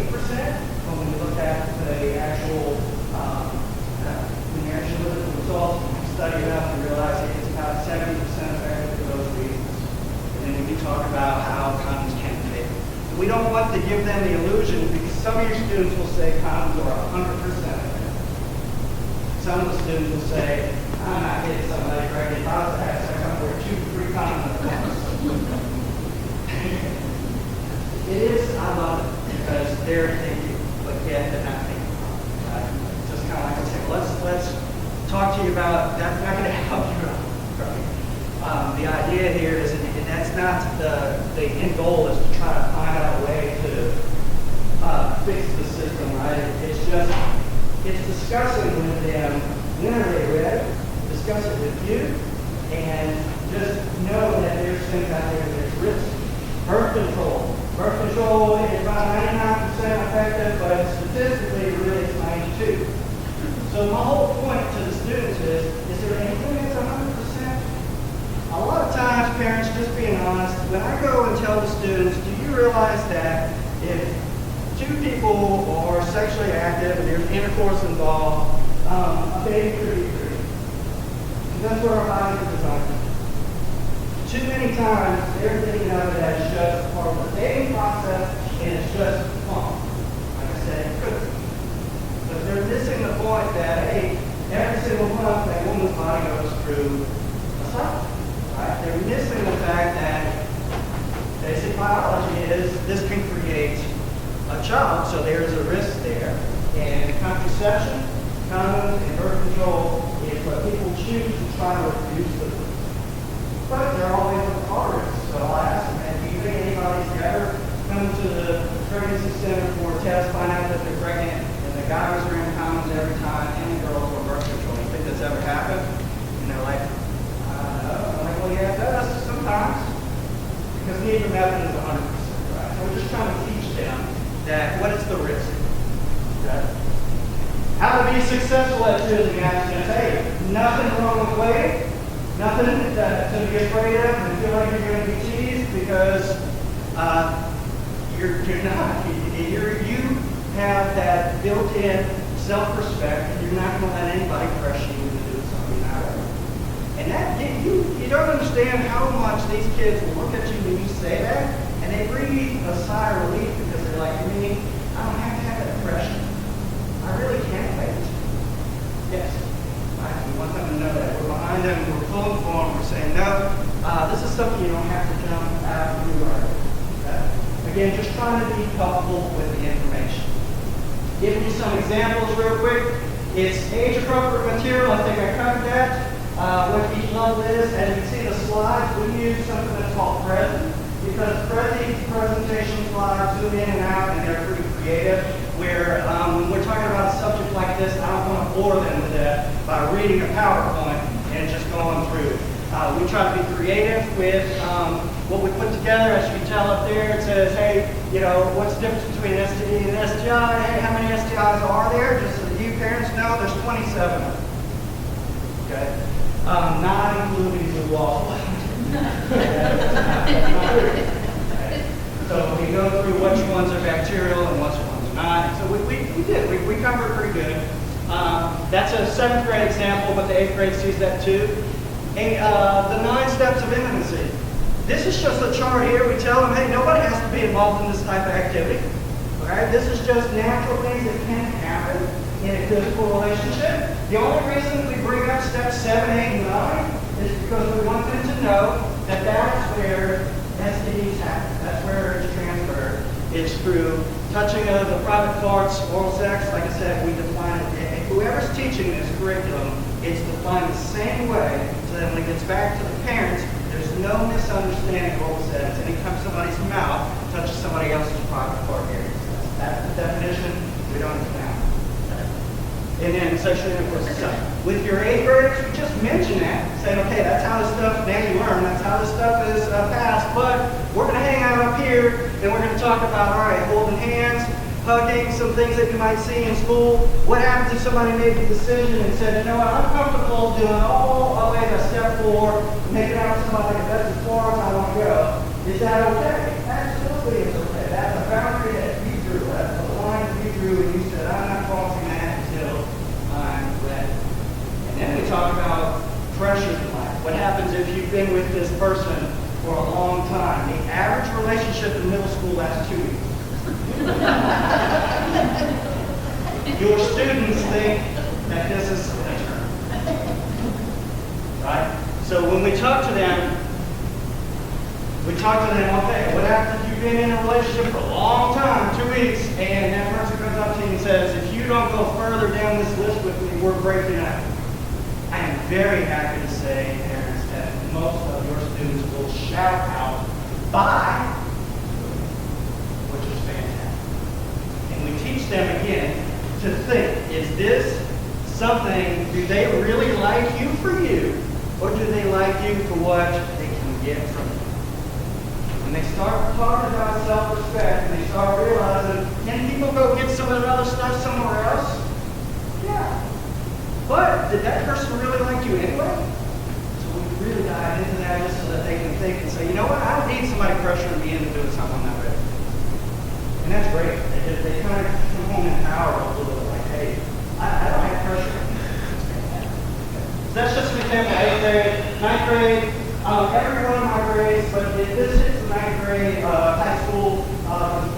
98%, but when you look at the actual results, you study it up and realize it's about 70% effective for those reasons. And then we can talk about how condoms can fit. We don't want to give them the illusion, because some of your students will say condoms are 100% effective. Some of the students will say, I'm not getting somebody pregnant. If I was to have sex, I'm going to wear 2 to 3 condoms at once. It is, I love it, because they're thinking, but yet they're not thinking. Right? Just kind of like I said, let's talk to you about, that's not going to help you out. Right? The idea here is, and that's not the end goal, is to try to find out a way to fix the system, right? It's just, it's discussing with them, when are they ready? Discuss it with you, and just know that there's things out there that's risky. Birth control. Birth control is about 99% effective, but statistically, really, it's 92%. So my whole point to the students is there anything that's 100% parents, just being honest, when I go and tell the students, do you realize that if two people are sexually active and there's intercourse involved, a baby could be free? And that's what our bodies are designed for. Too many times, they're thinking of it as just part of the dating process, and it's just fun. Like I said, it could be. But they're missing the point that, hey, every single month that woman's body goes through a cycle. Right? They're missing the fact that basic biology is this can create a child, so there's a risk there. And contraception, condoms, and birth control is what people choose to try to reduce the risk. But there are always are risks. So I'll ask them, do you think anybody's ever come to the pregnancy center for a test, find out that they're pregnant, and the guys are in condoms every time, and the girls are birth control? You think that's ever happened? And they're like, no. I'm like, well, yeah, it does sometimes. Because neither method is 100%, right? So we're just trying to teach them that what is the risk? Okay? How to be successful at choosing abstinence. Hey, nothing wrong with waiting. Nothing to be afraid of and feel like you're going to be teased because you're not. You have that built-in self-respect, and you're not going to let anybody pressure you into doing something that way. And that you don't understand how much these kids will look at you when you say that, and they breathe a sigh of relief because they're like, me, I don't have to have that pressure. I really can't wait. Yes. We want them to know that. We're behind them, we're pulling for them, we're saying, no, this is something you don't have to jump out and do right. Okay? Again, just trying to be helpful with the information. Giving you some examples real quick. It's age-appropriate material. I think I covered that. What each level is. As you can see the slides, we use something that's called Prezi, because Prezi's presentation slides zoom in and out, and they're pretty creative. Where when we're talking about a subject like this, I don't want to bore them to death by reading a PowerPoint and just going through. We try to be creative with what we put together. As you can tell up there, it says, hey, what's the difference between an STD and an STI? Hey, how many STIs are there? Just so that you parents know, there's 27 of them. Okay? Not including the wall. So we go through which ones are bacterial and which ones are not. So we cover it pretty good. That's a 7th grade example, but the 8th grade sees that too. And the 9 steps of intimacy. This is just a chart here. We tell them, hey, nobody has to be involved in this type of activity. All right? This is just natural things that can happen in a physical relationship. The only reason we bring up steps 7, 8, and 9 is because we want them to know that that's where STDs happen. That's where it's transferred. It's through touching of the private parts, oral sex. Like I said, we define it. And whoever's teaching this curriculum, it's defined the same way so that when it gets back to the parents, there's no misunderstanding of what was said. Anytime somebody's mouth touches somebody else's private part area. That's the definition. We don't have. And then sexual intercourse itself. With your 8th graders, we just mention that. Saying, okay, that's how this stuff, now you learn, that's how this stuff is passed. But we're going to hang out up here, and we're going to talk about, all right, holding hands, hugging, some things that you might see in school. What happens if somebody made the decision and said, you know what, I'm comfortable doing all the way to step 4, making out with somebody, that's as far as I want to go. Is that okay? Absolutely it's okay. That's a boundary that you drew. That's the line that you drew, and you said, I'm not crossing that until I'm ready. And then we talk about pressure in life. What happens if you've been with this person for a long time? The average relationship in middle school lasts 2 weeks. Your students think that this is an term. Right? So when we talk to them, okay, what happens if you've been in a relationship for a long time, 2 weeks, and that person comes up to you and says, if you don't go further down this list with me, we're breaking up. I am very happy to say, parents, that most of your students will shout out, bye, which is fantastic. And we teach them again to think, is this something, do they really like you for you, or do they like you for what they can get from you? When they start talking about self-respect and they start realizing, can people go get some of that other stuff somewhere else? Yeah. But did that person really like you anyway? So we really got dive into that just so that they can think and say, you know what, I don't need somebody pressuring me into doing something I'm not ready for. And that's great. They kind of come home empowered a little bit, like, hey, I don't have pressure. So that's just an example. 8th grade, 9th grade, every one of my grades, but this is the 9th grade high school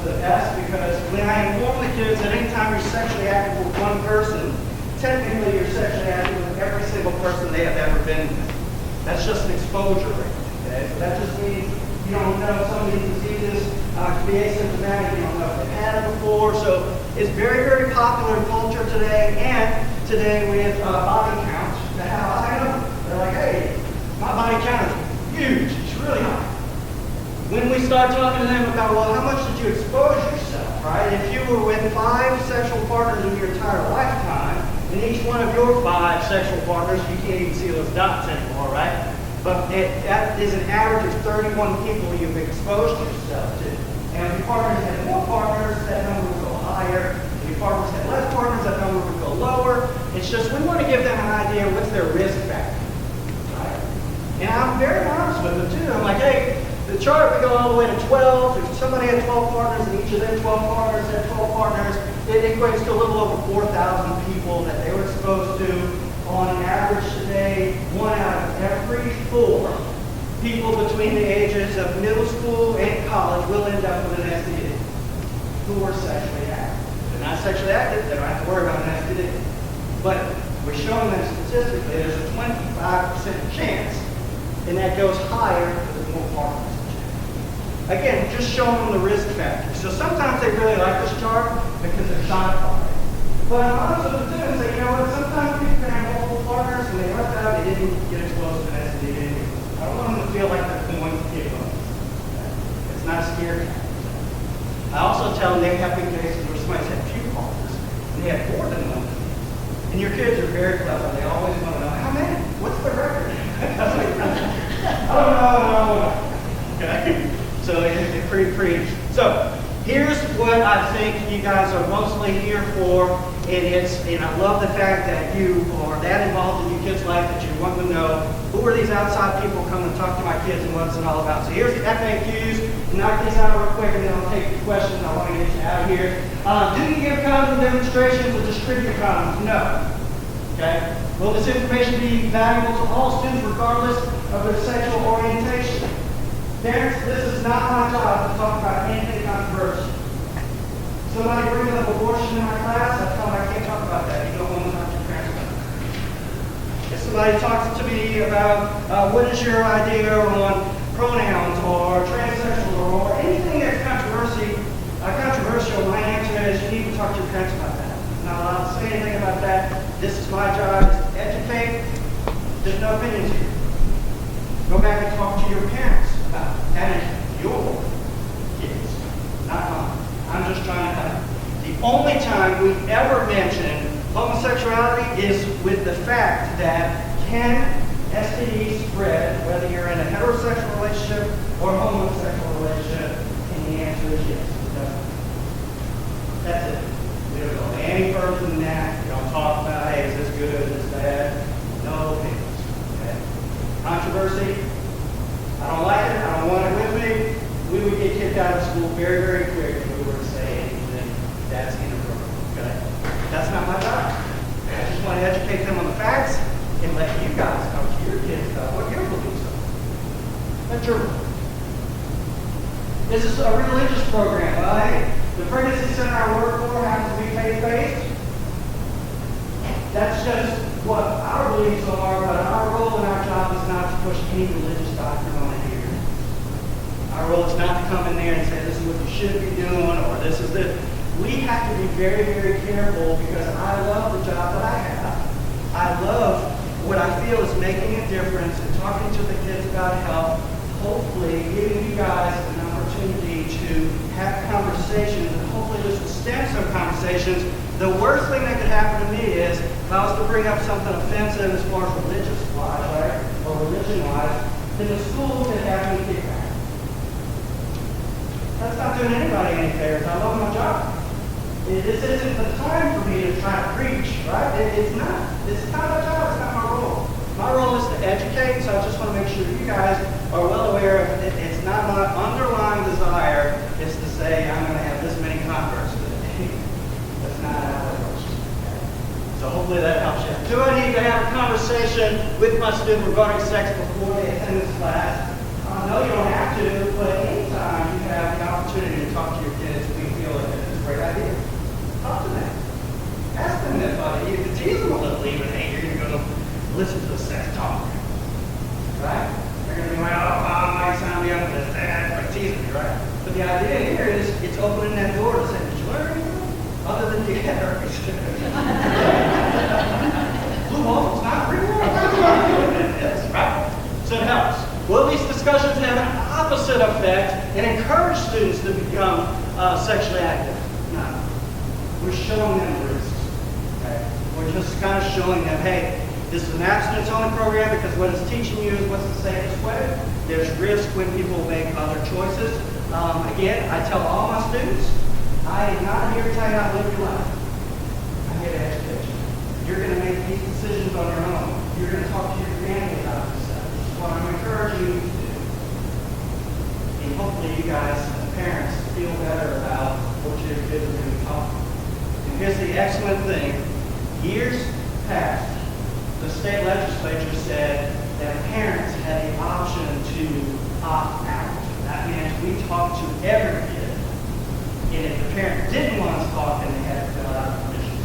the best, because when I inform the kids that anytime you're sexually active with one person, technically you're sexually active with every single person they have ever been with. That's just an exposure rate. Okay? So that just means you don't know some of these diseases can be asymptomatic, you don't know if they've had it before. So it's very, very popular in culture today, and today with body count. How high up? They're like, hey, my body count is huge. It's really high. When we start talking to them about, well, how much did you expose yourself, right? If you were with 5 sexual partners in your entire lifetime, and each one of your 5 sexual partners, you can't even see those dots anymore, right? But that is an average of 31 people you've exposed yourself to. And if your partners had more partners, that number would go higher. If your partners had less partners, that number would go lower. It's just we want to give them an idea of what's their risk factor, right? And I'm very honest with them too. I'm like, hey, the chart we go all the way to 12. If somebody had 12 partners and each of their 12 partners had 12 partners, it equates to a little over 4,000 people that they were exposed to. On average today, 1 out of every 4 people between the ages of middle school and college will end up with an STD who are sexually active. If they're not sexually active, they don't have to worry about an STD. But we're showing them statistically there's a 25% chance, and that goes higher with more partners. Again, just showing them the risk factors. So sometimes they really like this chart because they're shocked by it. But I'm honest with them too and say, you know what, sometimes people can have multiple partners and they left out, they didn't get exposed to an STD. I don't want them to feel like they're going to get one. It's not scary. I also tell them they have been cases where somebody's had few partners and they have more than one. And your kids are very clever. They always want to know, how many? What's the record? I don't know. Okay. So it's pretty. So here's what I think you guys are mostly here for, and I love the fact that you are that involved in your kids' life that you want to know who are these outside people coming to talk to my kids and what's it all about. So here's the FAQs. Knock these out real quick and then I'll take your questions. I want to get you out of here. Do you give condom demonstrations or distribute condoms? No. Okay. Will this information be valuable to all students regardless of their sexual orientation? Parents, this is not my job to talk about anything controversial. Somebody brings up abortion in my class, I tell them I can't talk about that. You go home and talk to your parents about it. If somebody talks to me about what is your idea on pronouns or transsexual or anything that's controversial, my answer is you need to talk to your parents about that. I'm not allowed to say anything about that. This is my job, is to educate. There's no opinions here. Go back and talk to your parents about it. That is your kids, not mine. I'm just trying to help. The only time we ever mention homosexuality is with the fact that can STDs spread, whether you're in a heterosexual relationship or a homosexual relationship, and the answer is yes. It does. That's it. We don't go any further than that. We don't talk about, hey, is this good, is this bad? No opinions. Okay? Controversy, I don't like it, I don't want it with me. We would get kicked out of school very, very quick if we were to say anything that's inappropriate. Okay? That's not my job. I just want to educate them on the facts and let you guys talk to your kids about what your beliefs are. That's your belief. This is a religious program. Hey, the pregnancy center I work for happens to be faith-based. That's just what our beliefs are, but our role and our job is not to push any religious doctrine on it here. Our role is not to come in there and say this is what you should be doing or this is the. We have to be very, very careful because I love the job that I have. I love what I feel is making a difference and talking to the kids about health, hopefully giving you guys an opportunity to have conversations, and hopefully this will stem some conversations. The worst thing that could happen to me is if I was to bring up something offensive as far as religious-wise, right, or religion-wise, then the school could have me kicked out. That's not doing anybody any favors. I love my job. This isn't the time for me to try to preach, right? It's not. It's not my job. It's not my role. My My role is to educate, so I just want to make sure you guys are well aware of it. It's not my underlying desire is to say I'm going to have this many converts today. That's not how it works. So hopefully that helps you. Do I need to have a conversation with my student regarding sex before they attend this class? No, you don't have to, but anytime you have the opportunity to talk to your kids, we feel like it's a great idea. Talk to them. Ask them if you can tease them a little, even, hey, you're going to go listen to the sex talk. Right? They're going to be like, oh, Mom, might sound young, but it's dad, like teasing me, right? But the idea here is it's opening that door to say, did you learn anything? Other than you get herpes. Blue waffles, not real. Right? So it helps. Will these discussions have an opposite effect and encourage students to become sexually active? No. We're showing them risks. Okay? We're just kind of showing them, hey, this is an abstinence-only program because what it's teaching you is what's the safest way. There's risk when people make other choices. Again, I tell all my students, I am not here to tell you how to live your life. I'm here to educate you. You're going to make these decisions on your own. You're going to talk to your family about this stuff. This is what I'm encouraging you to do. And hopefully you guys, as parents, feel better about what your kids are going to be taught. And here's the excellent thing. Years past, the state legislature said that parents had the option to opt out. That means we talked to every kid. And if the parent didn't want us talking, they had to fill out a permission.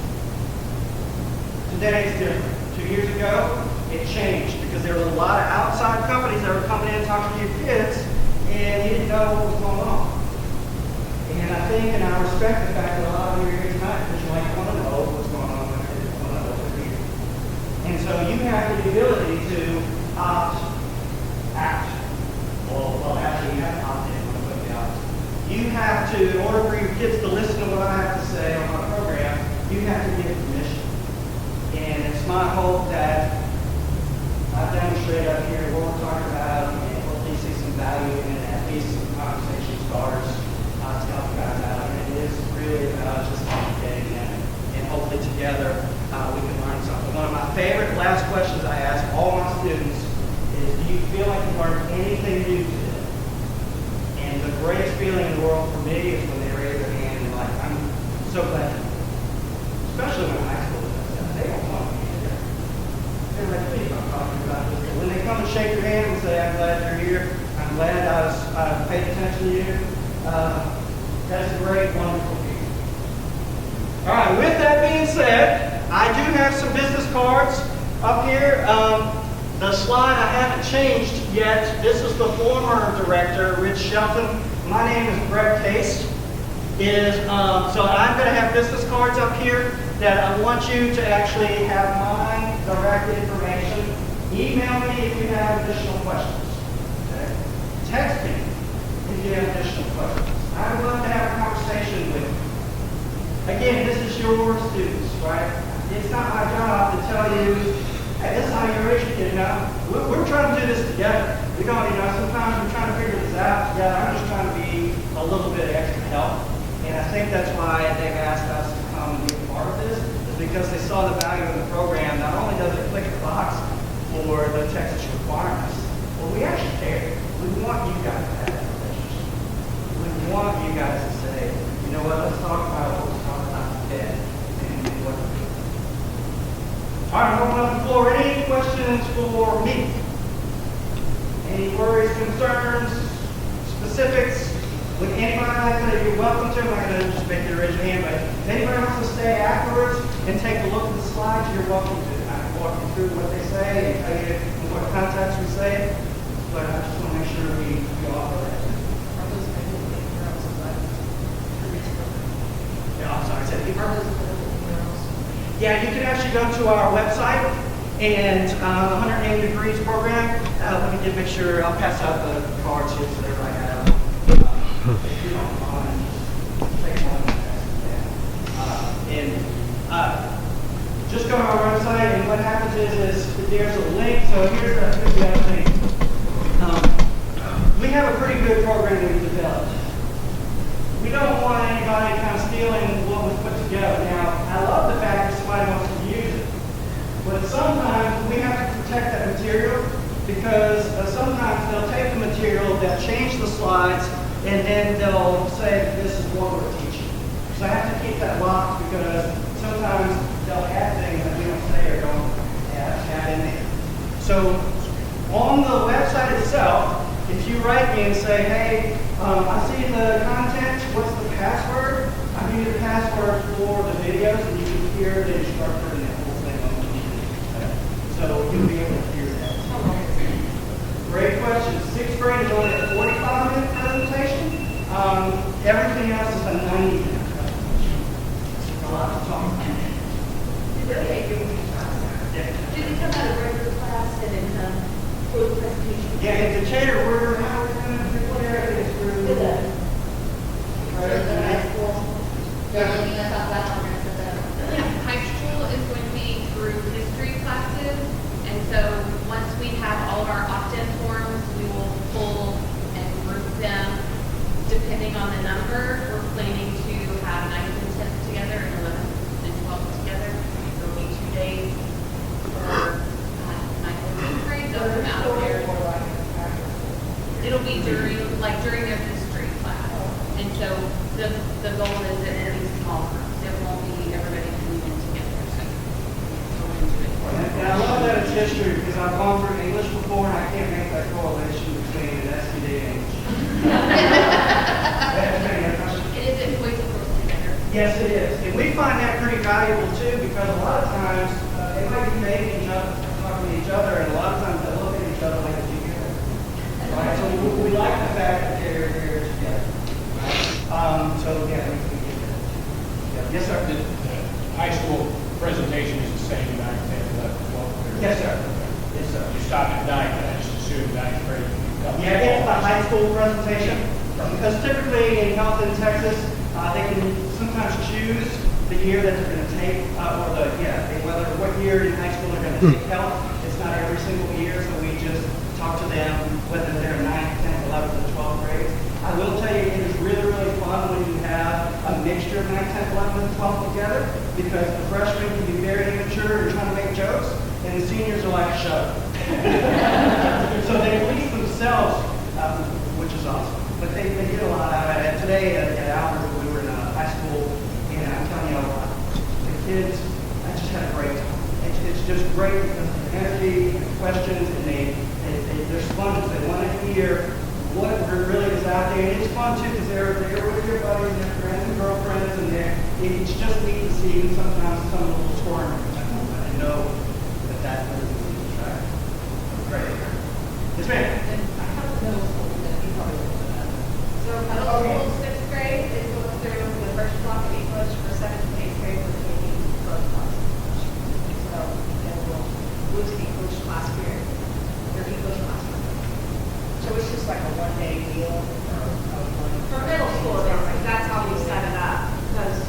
Today it's different. 2 years ago, it changed because there were a lot of outside companies that were coming in and talking to your kids, and you didn't know what was going on. And I think, and I respect the fact that a lot of you are here tonight because you like want to know what's going on with your kids, want to know what they're doing. And so you have the ability to opt out. Well, actually, you have to opt in. You have to, in order for your kids to listen to what I have to say on my program, you have to give permission. And it's my hope that I demonstrate up here what we're talking about and hopefully see some value in it, at least some conversation starters to help you guys out. And it is really about just educating them. And hopefully together we can learn something. One of my favorite last questions I ask all my students is, do you feel like you learned anything new today? And the greatest feeling in the world for me is when they raise their hand and like, I'm so glad. Especially when high school does that. They don't want to be here. They're like, please don't talk to me about this. But when they come and shake your hand and say, I'm glad you're here, I'm glad I paid attention to you, that's a great, wonderful feeling. All right, with that being said, I do have some business cards up here. The slide I haven't changed yet. This is the former director, Rich Shelton. My name is Brett Case. So I'm going to have business cards up here that I want you to actually have my direct information. Email me if you have additional questions. Okay? Text me if you have additional questions. I would love to have a conversation with you. Again, this is your students, right? It's not my job to tell you, hey, this is how you're educated now. We're trying to do this together. We don't, sometimes we're trying to figure this out together. I'm just trying to be a little bit of extra help. And I think that's why they've asked us to come and be a part of this, is because they saw the value in the program. Not only does it click the box for the Texas requirements, but we actually care. We want you guys to have that relationship. We want you guys to say, you know what, let's talk about what we're talking about today and what we're doing. All right, I'm opening up the floor. Any questions for me? Any worries, concerns, specifics? With anybody like that, you're welcome to. I'm not going to just make you raise your hand, but if anybody wants to stay afterwards and take a look at the slides, you're welcome to. I can walk you through what they say and tell you in what context we say it, but I just want to make sure we offer that. Yeah, I'm sorry, I said yeah, you can actually go to our website and 180 Degrees program. Let me make sure, I'll pass out the cards here so everybody has. If you don't mind, take one and just go to our website, and what happens is there's a link. So here's the other thing. We have a pretty good program that we developed. We don't want anybody kind of stealing what was put together. Now, I love the fact that somebody wants to use it, but sometimes we have to protect that because sometimes they'll take the material, they'll change the slides, and then they'll say this is what we're teaching. So I have to keep that locked because sometimes they'll add things that we don't say or don't add in there. So on the website itself, if you write me and say, hey, I see the content, what's the password? I'll give you the password for the videos, and you can hear the instructor and that whole thing on the video. So you'll be able to hear that. Great question. Sixth grade is only a 45-minute presentation. Everything else is a 90-minute presentation. It's a lot to talk about. Yeah. Did it come out of regular class and then for the presentation? Yeah, in Decatur, we're going to put everything through. Did that? Anything to talk about? I'm going to put that up. High school is going to be through history classes, and so once we have all of our opt-in forms, we will pull and group them depending on the number. We're planning to have 9th and 10th together and 11th and 12th together. There will be 2 days for 9th and 10th grade. They'll come out of there. It'll be during their history class. And so the goal is that it'll be small groups. It won't be everybody coming in together. So we'll into it. And I love that it's history because I've gone through English before and I can't make that correlation between an STD and English. It is in ways of girls together. Yes, it is. And we find that pretty valuable too because a lot of times they might be dating each other, talking to each other, and a lot of times they look at each other like a together. Right? So we like the fact that they're here together. Right? So yeah, we can get that. Yeah. Yes, sir. The high school presentation is the same, 9th, 10th, 11th, 12th. Yes, sir. Yes, sir. You stop at 9th, I just assume 9th grade. Yeah, it's the high school presentation. Because typically in health in Texas, they can sometimes choose the year that they're going to take, whether what year in high school they're going to take health. It's not every single year, so we just talk to them whether they're 9th, 10th, 11th, or 12th grade. I will tell you, it is really, really fun when you have a mixture of 9th, 10th, 11th, and 12th together because the freshmen can be very immature and trying to make jokes, and the seniors are like, shut up. So they police themselves, which is awesome. But they get a lot out of it. Today at Albert, we were in high school, and I'm telling you, the kids, I just had a great time. It's just great because of the energy, the questions, and they're sponges. They want to hear what really is out there. And it's fun too because they're with your buddies and their friends and girlfriends, and it's just neat to see sometimes some little squirm. I know that really is right. Great. Yes, ma'am. I have a middle school that you probably will know that. So middle school, 6th grade is going through the first block of English. For 7th and 8th grade, we're taking both blocks of English. So then we'll move to English class period. Their English class period. So it's just like a one-day deal For middle school, that's how we set it up. Because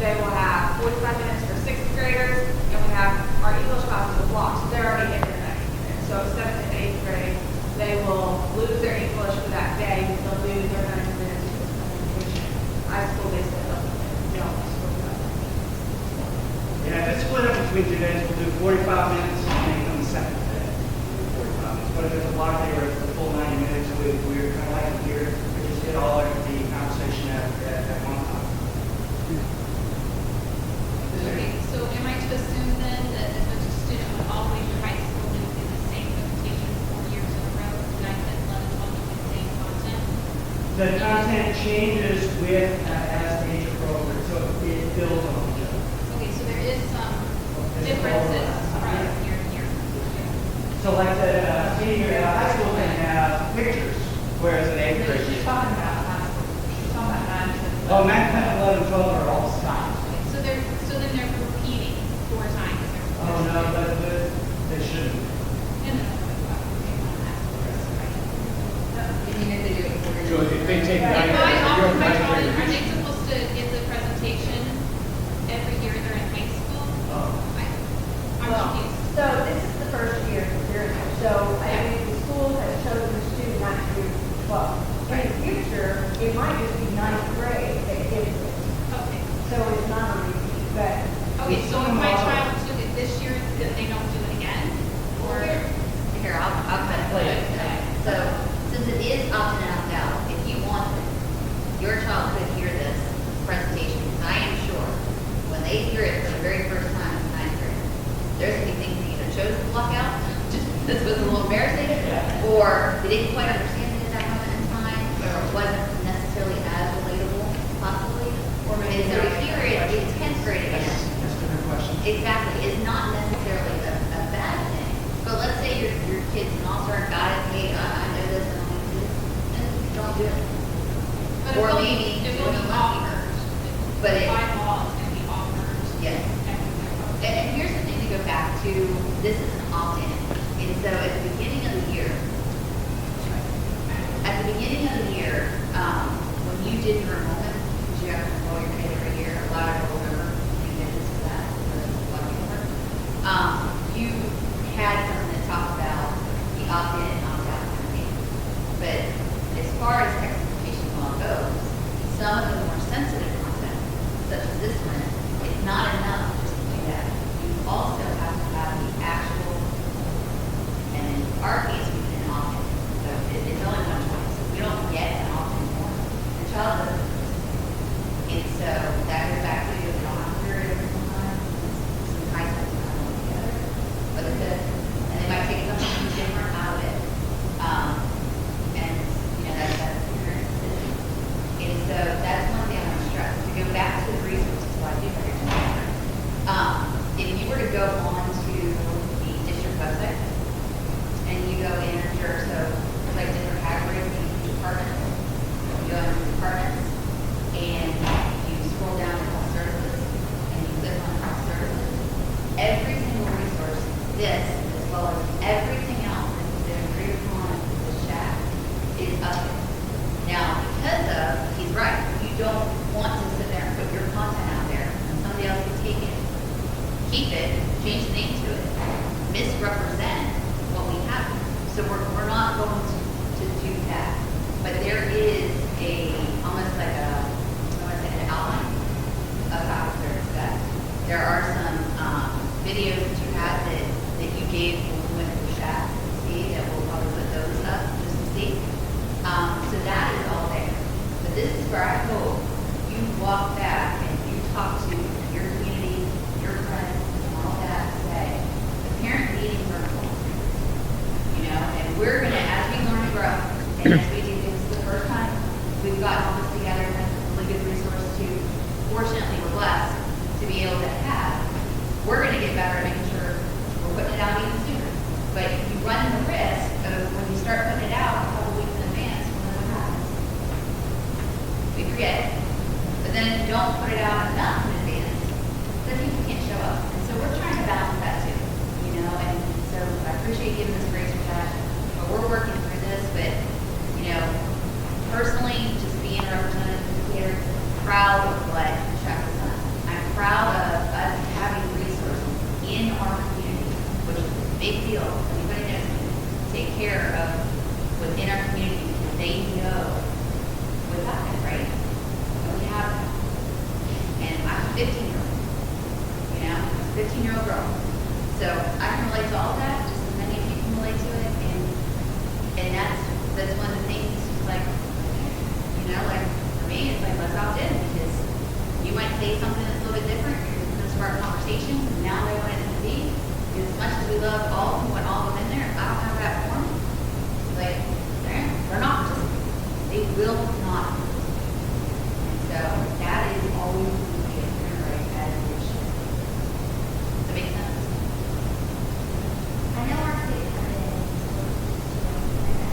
they will have 45 minutes for 6th graders, and we have our English classes a block. So they're already in their next year. So 7th and 8th grade, they will lose their English for that day. They'll lose their 90 minutes for this presentation. High school, they set up. They don't split up. Yeah, if it's split up between 2 days, we'll do 45 minutes and then on the second day, 45 minutes. But if it's a block day where it's the full 90 minutes, we're kind of like here, we just get all of the conversation at one time. Okay, so am I to assume then that as a student would always through high school and do the same presentation 4 years in a row, 9th, 10th, 11th, 12th, with the same content? The content changes with as age appropriate, so it builds on each other. Okay, so there is some differences from year to year. So like the senior high school can have pictures, whereas in 8th grade. She's talking about high school. She's talking about 9th, 10th. Oh, 9th, 10th, 11th, 12th are all stopped. So then they're repeating 4 times. Oh, no, but they shouldn't. Even if they do it 4 years. So if they take 9th, Are you're 9th they grade. supposed to give the presentation every year they're in high school? Oh. I'm Well, confused. so this is the first year they're in. So I mean, the school has chosen the student 9th through 12th. In the future, it might just be 9th grade that gives it. Okay. So it's not a repeat, but Okay, so if my child took it this year, then they don't do it again? Or? Here, I'll they didn't quite understand it at that moment in time, or it wasn't necessarily as relatable, possibly. Or maybe And so to not. hear it in 10th grade again, That's a different question. exactly, is not necessarily a bad thing. But let's say your kid's an all-star got it, hey, I know this and I do this, then don't do it. But Or it will maybe be, it do will it be lucky. offered. But it- By law, it's going to be offered. Yes. And here's the thing to go back to, this is an opt-in. And so at the beginning of the year, when you did your enrollment, because you have to enroll your kid every year, a lot of people remember, you did this for that, but a lot of people remember. You had something that talked about the opt-in and opt-out campaign. But as far as expectation law goes, some of the more sensitive content, such as this one, it's not enough just to do that. You also have to have the actual, and in our case, we did an opt-in. So it's only one choice. If we don't get an opt-in form, the child doesn't. And so that goes back to, we don't have to do it every single time. Some high schools kind of work together. But it does, and they might take something different out of it. And, you know, that's the parent decision. And so that's one thing I want to stress. To go back to the resources, why I do think it's important. If you were to go on to the district website and you go in under, so it's like different categories in each department. You go into departments and you scroll down to health services and you click on health services. Every single resource, this as well as everything else that's been agreed upon in this chat is up there. Now, because of, he's right, you don't want to sit there and put your content out there and somebody else can take it, keep it, change the name to it, misrepresent what we have. So we're not going to do that. But there is almost like an outline of how to service that. There are some videos that you had that you gave when we went to the chat, see, that we'll probably put those up just to see. So that is all there. But this is where I hope you walk back and you talk to your community, your friends, and all that to say, the parent meetings are important. You know, and we're going to, as we learn to grow, and as we do things for the first time, we've gotten all this together and that's a really good resource to, fortunately, we're blessed to be able to have. We're going to get better at making sure we're putting it out even sooner. But you run the risk of when you start putting it out a couple weeks in advance, what happens? We forget. But then if you don't put it out enough in advance, then people can't show up. And so we're trying to balance that too, you know, and so I appreciate you giving us grace for that. But we're working through this, but, you know, personally, just being a representative here, proud of what Chuck has done. I'm proud of us having resources in our community, which is a big deal. Anybody knows me, take care of within our community because they know what's happening, right? And we have that. And I'm a 15-year-old, you know, I'm a 15-year-old girl. So I can relate to all that, just as many of you can relate to it. And that's one of the things, just like, you know, like for me, it's like let's opt in because you might say something that's a little bit different, you're going to start a conversation, and now they want it to be. Because as much as we love all and want all of them in there, if I don't have that form, like they're not participating. They will not. And so that is always going to be a clear right as it should. Does that make sense? I know our state funded and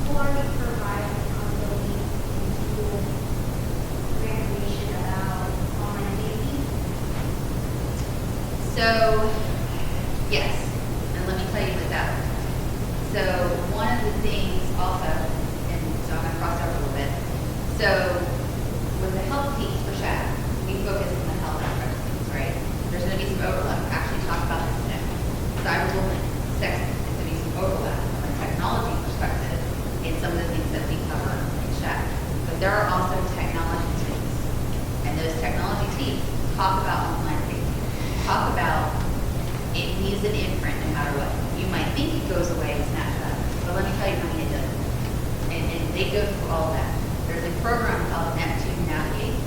before we provide accountability into information about online safety. So, yes, and let me tell you what that was. So, one of the things also, and so I'm going to cross over a little bit. So, with the health piece for SHAC, we focus on the health aspect of things, right? There's going to be some overlap. We actually talked about this today. Cyberbullying, sexting, there's going to be some overlap from a technology perspective in some of the things that we cover in SHAC. But there are also technology teams, and those technology teams talk about online safety. Talk about it needs an imprint no matter what. You might think it goes away in Snapchat, but let me tell you, honey, it doesn't. And they go through all that. There's a program called Neptune Navigate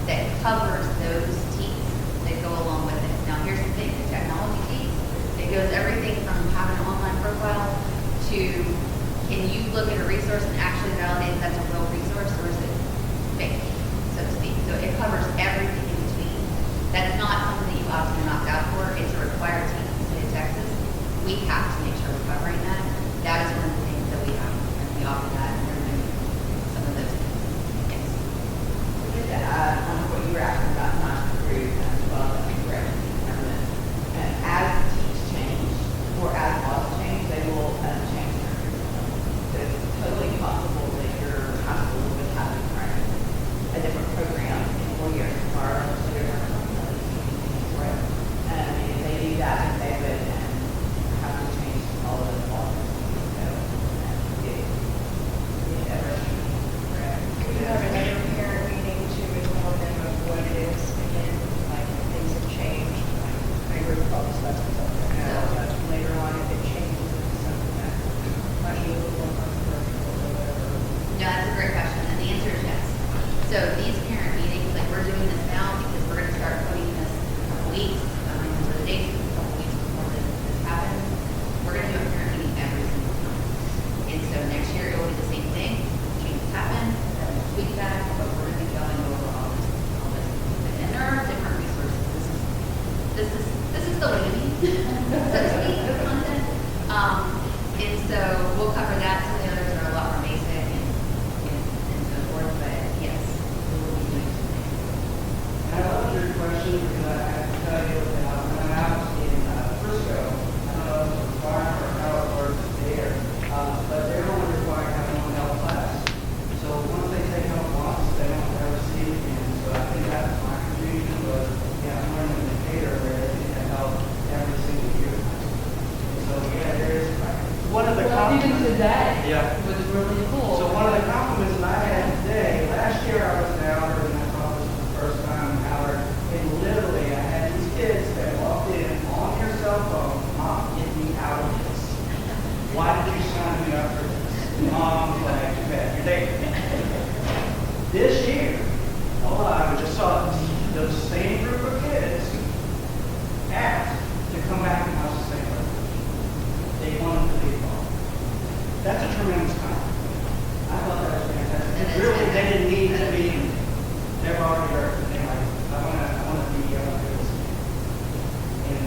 that covers those teams that go along with it. Now, here's the thing, the technology teams, it goes everything from having an online profile to, can you look at a resource and actually validate that that's a real resource, or is it fake, so to speak? So it covers everything in between. That's not something that you opt in or opt out for. It's a required team in the state of Texas. We have to make sure we're covering that. That is one of the things that we have, and we offer that, and we're doing some of those things. Yes. Just to add on what you were asking about not approved as well, that we were permanent. And as teams change, or as laws change, they will change their curriculum. So it's totally possible that your high school would have a different program in 4 years tomorrow, so you're going to for it. And if they do that, then they would have to change all of the laws. So it ever We have another parent meeting to inform them of what it is, again, like if things have changed, like I agree with all the stuff that's up there now, but later on, if it changes, it's something that might be a little more controversial or whatever. No, that's a great question, and the answer is yes. So these parent meetings, like we're doing this now because we're gonna start putting this in a couple weeks, for the dates, a couple weeks before this happens. We're gonna do a parent meeting every single time. And so next year, it will be the same thing, changes happen, then we'll tweak that, but we're gonna be going over all this. And there are different resources. This is the way to be, so to speak, the content. And so we'll cover that. Some of the others are a lot more basic and so forth, but yes, we will be doing something. And I love your question because I have to tell you that when I'm out in Frisco, I don't know if it's required or how it works there, but they're only required to have one health class. So once they take health once, they don't ever see it again. So I think that's my confusion was, yeah, I'm learning in Decatur where they need to help every single year. So yeah, there is one of the Well, even compliments. today Yeah. was really cool. So one of the compliments that I had today, last year I was in Howard and I thought this was the first time in Howard, and literally I had these kids that walked in on their cell phone, Mom, get me out of this. Why did you sign me up for this? Mom was like, too bad, you're dating. This year, hold on, I just saw those same group of kids ask to come back and watch the same movie. They wanted to be involved. That's a tremendous compliment. I thought that was fantastic. Really, they didn't need to be, they've already heard, and they're like, I want to be able to do this. And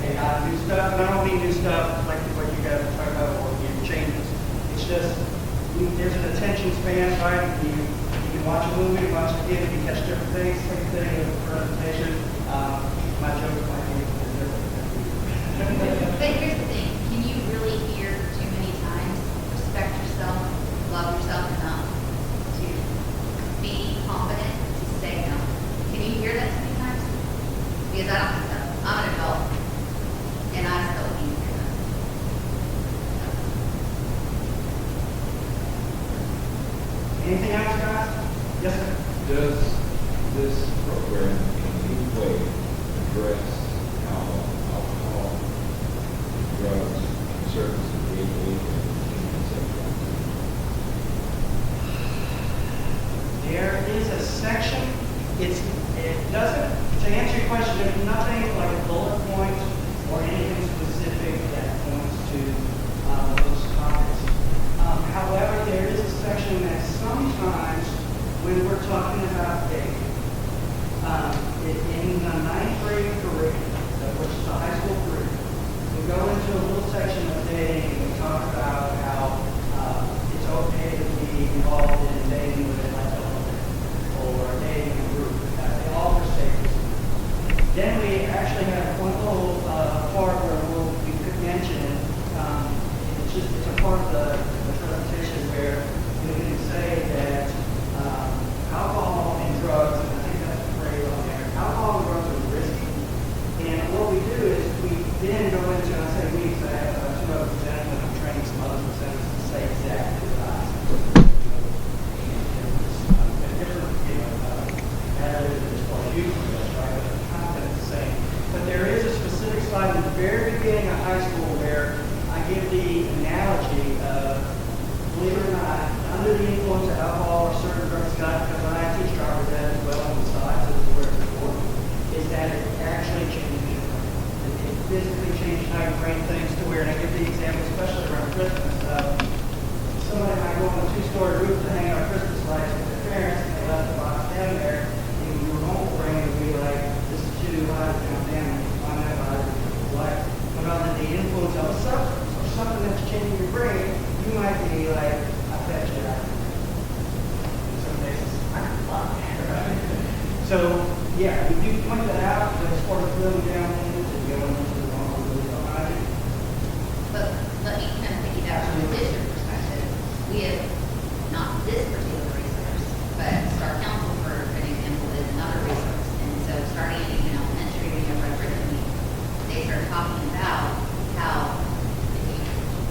they got new stuff, and I don't mean new stuff like what you guys are talking about, or changes. It's just, there's an attention span, right? You can watch a movie, watch it again, you can catch different things, same thing with a presentation. My joke might be different. But here's the thing, can you really hear too many times, respect yourself, love yourself enough to be confident to say no? Can you hear that too many times? Because I don't think so. I'm an adult, and I still can't hear that. Anything else, guys? Yes, sir. Does this program in any way address how alcohol, drugs, and services being illegal in sexual There is a section, it doesn't, to answer your question, there's nothing like a bullet point or anything specific that points to those topics. However, there is a section that sometimes, when we're talking about dating, in the 9th grade curriculum, which is the high school curriculum, we go into a little section of dating and we talk about how it's okay to be involved in dating with an adult or dating in a group. They offer stages. Then we actually two-story roof to hang our Christmas lights with their parents, and they left the box down there, and your normal brain would be like, this is too high to come down, find out about it, what? But under the influence of a substance or something that's changing your brain, you might be like, I bet you that. In some cases, I can fly. Right? So, yeah, we do point that out, but as far as drilling down into it, going into the normal roof behind it, But let me kind of piggyback from the district perspective. We have, not this particular resource, but Star Council, for an example, is another resource. And so starting in elementary, when you're curriculum, they start talking about how if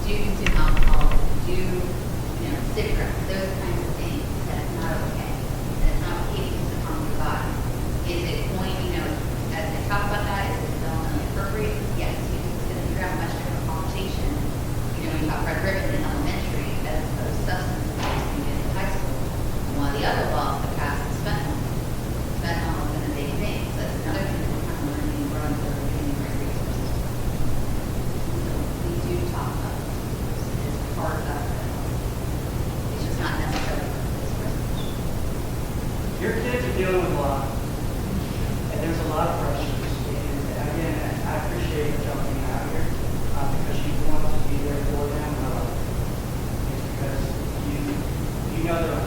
you do consume alcohol, do, cigarettes, those kinds of things, that it's not okay. That it's not okay to use the harm to the body. Is it going, as they talk about that, is it developmentally appropriate? Yes, because it's going to figure out a much different conversation. When you talk about ribbon in elementary as opposed to substance abuse when you get into high school. And one of the other laws that passed is fentanyl. Fentanyl has been a big thing, so that's another thing that we're kind of learning and growing for getting great resources. So we do talk about this as part of that. It's just not necessarily for this resolution. your kids are dealing with a lot, and there's a lot of pressures. And again, I appreciate you jumping out here because you want to be there for them. It's because you know they're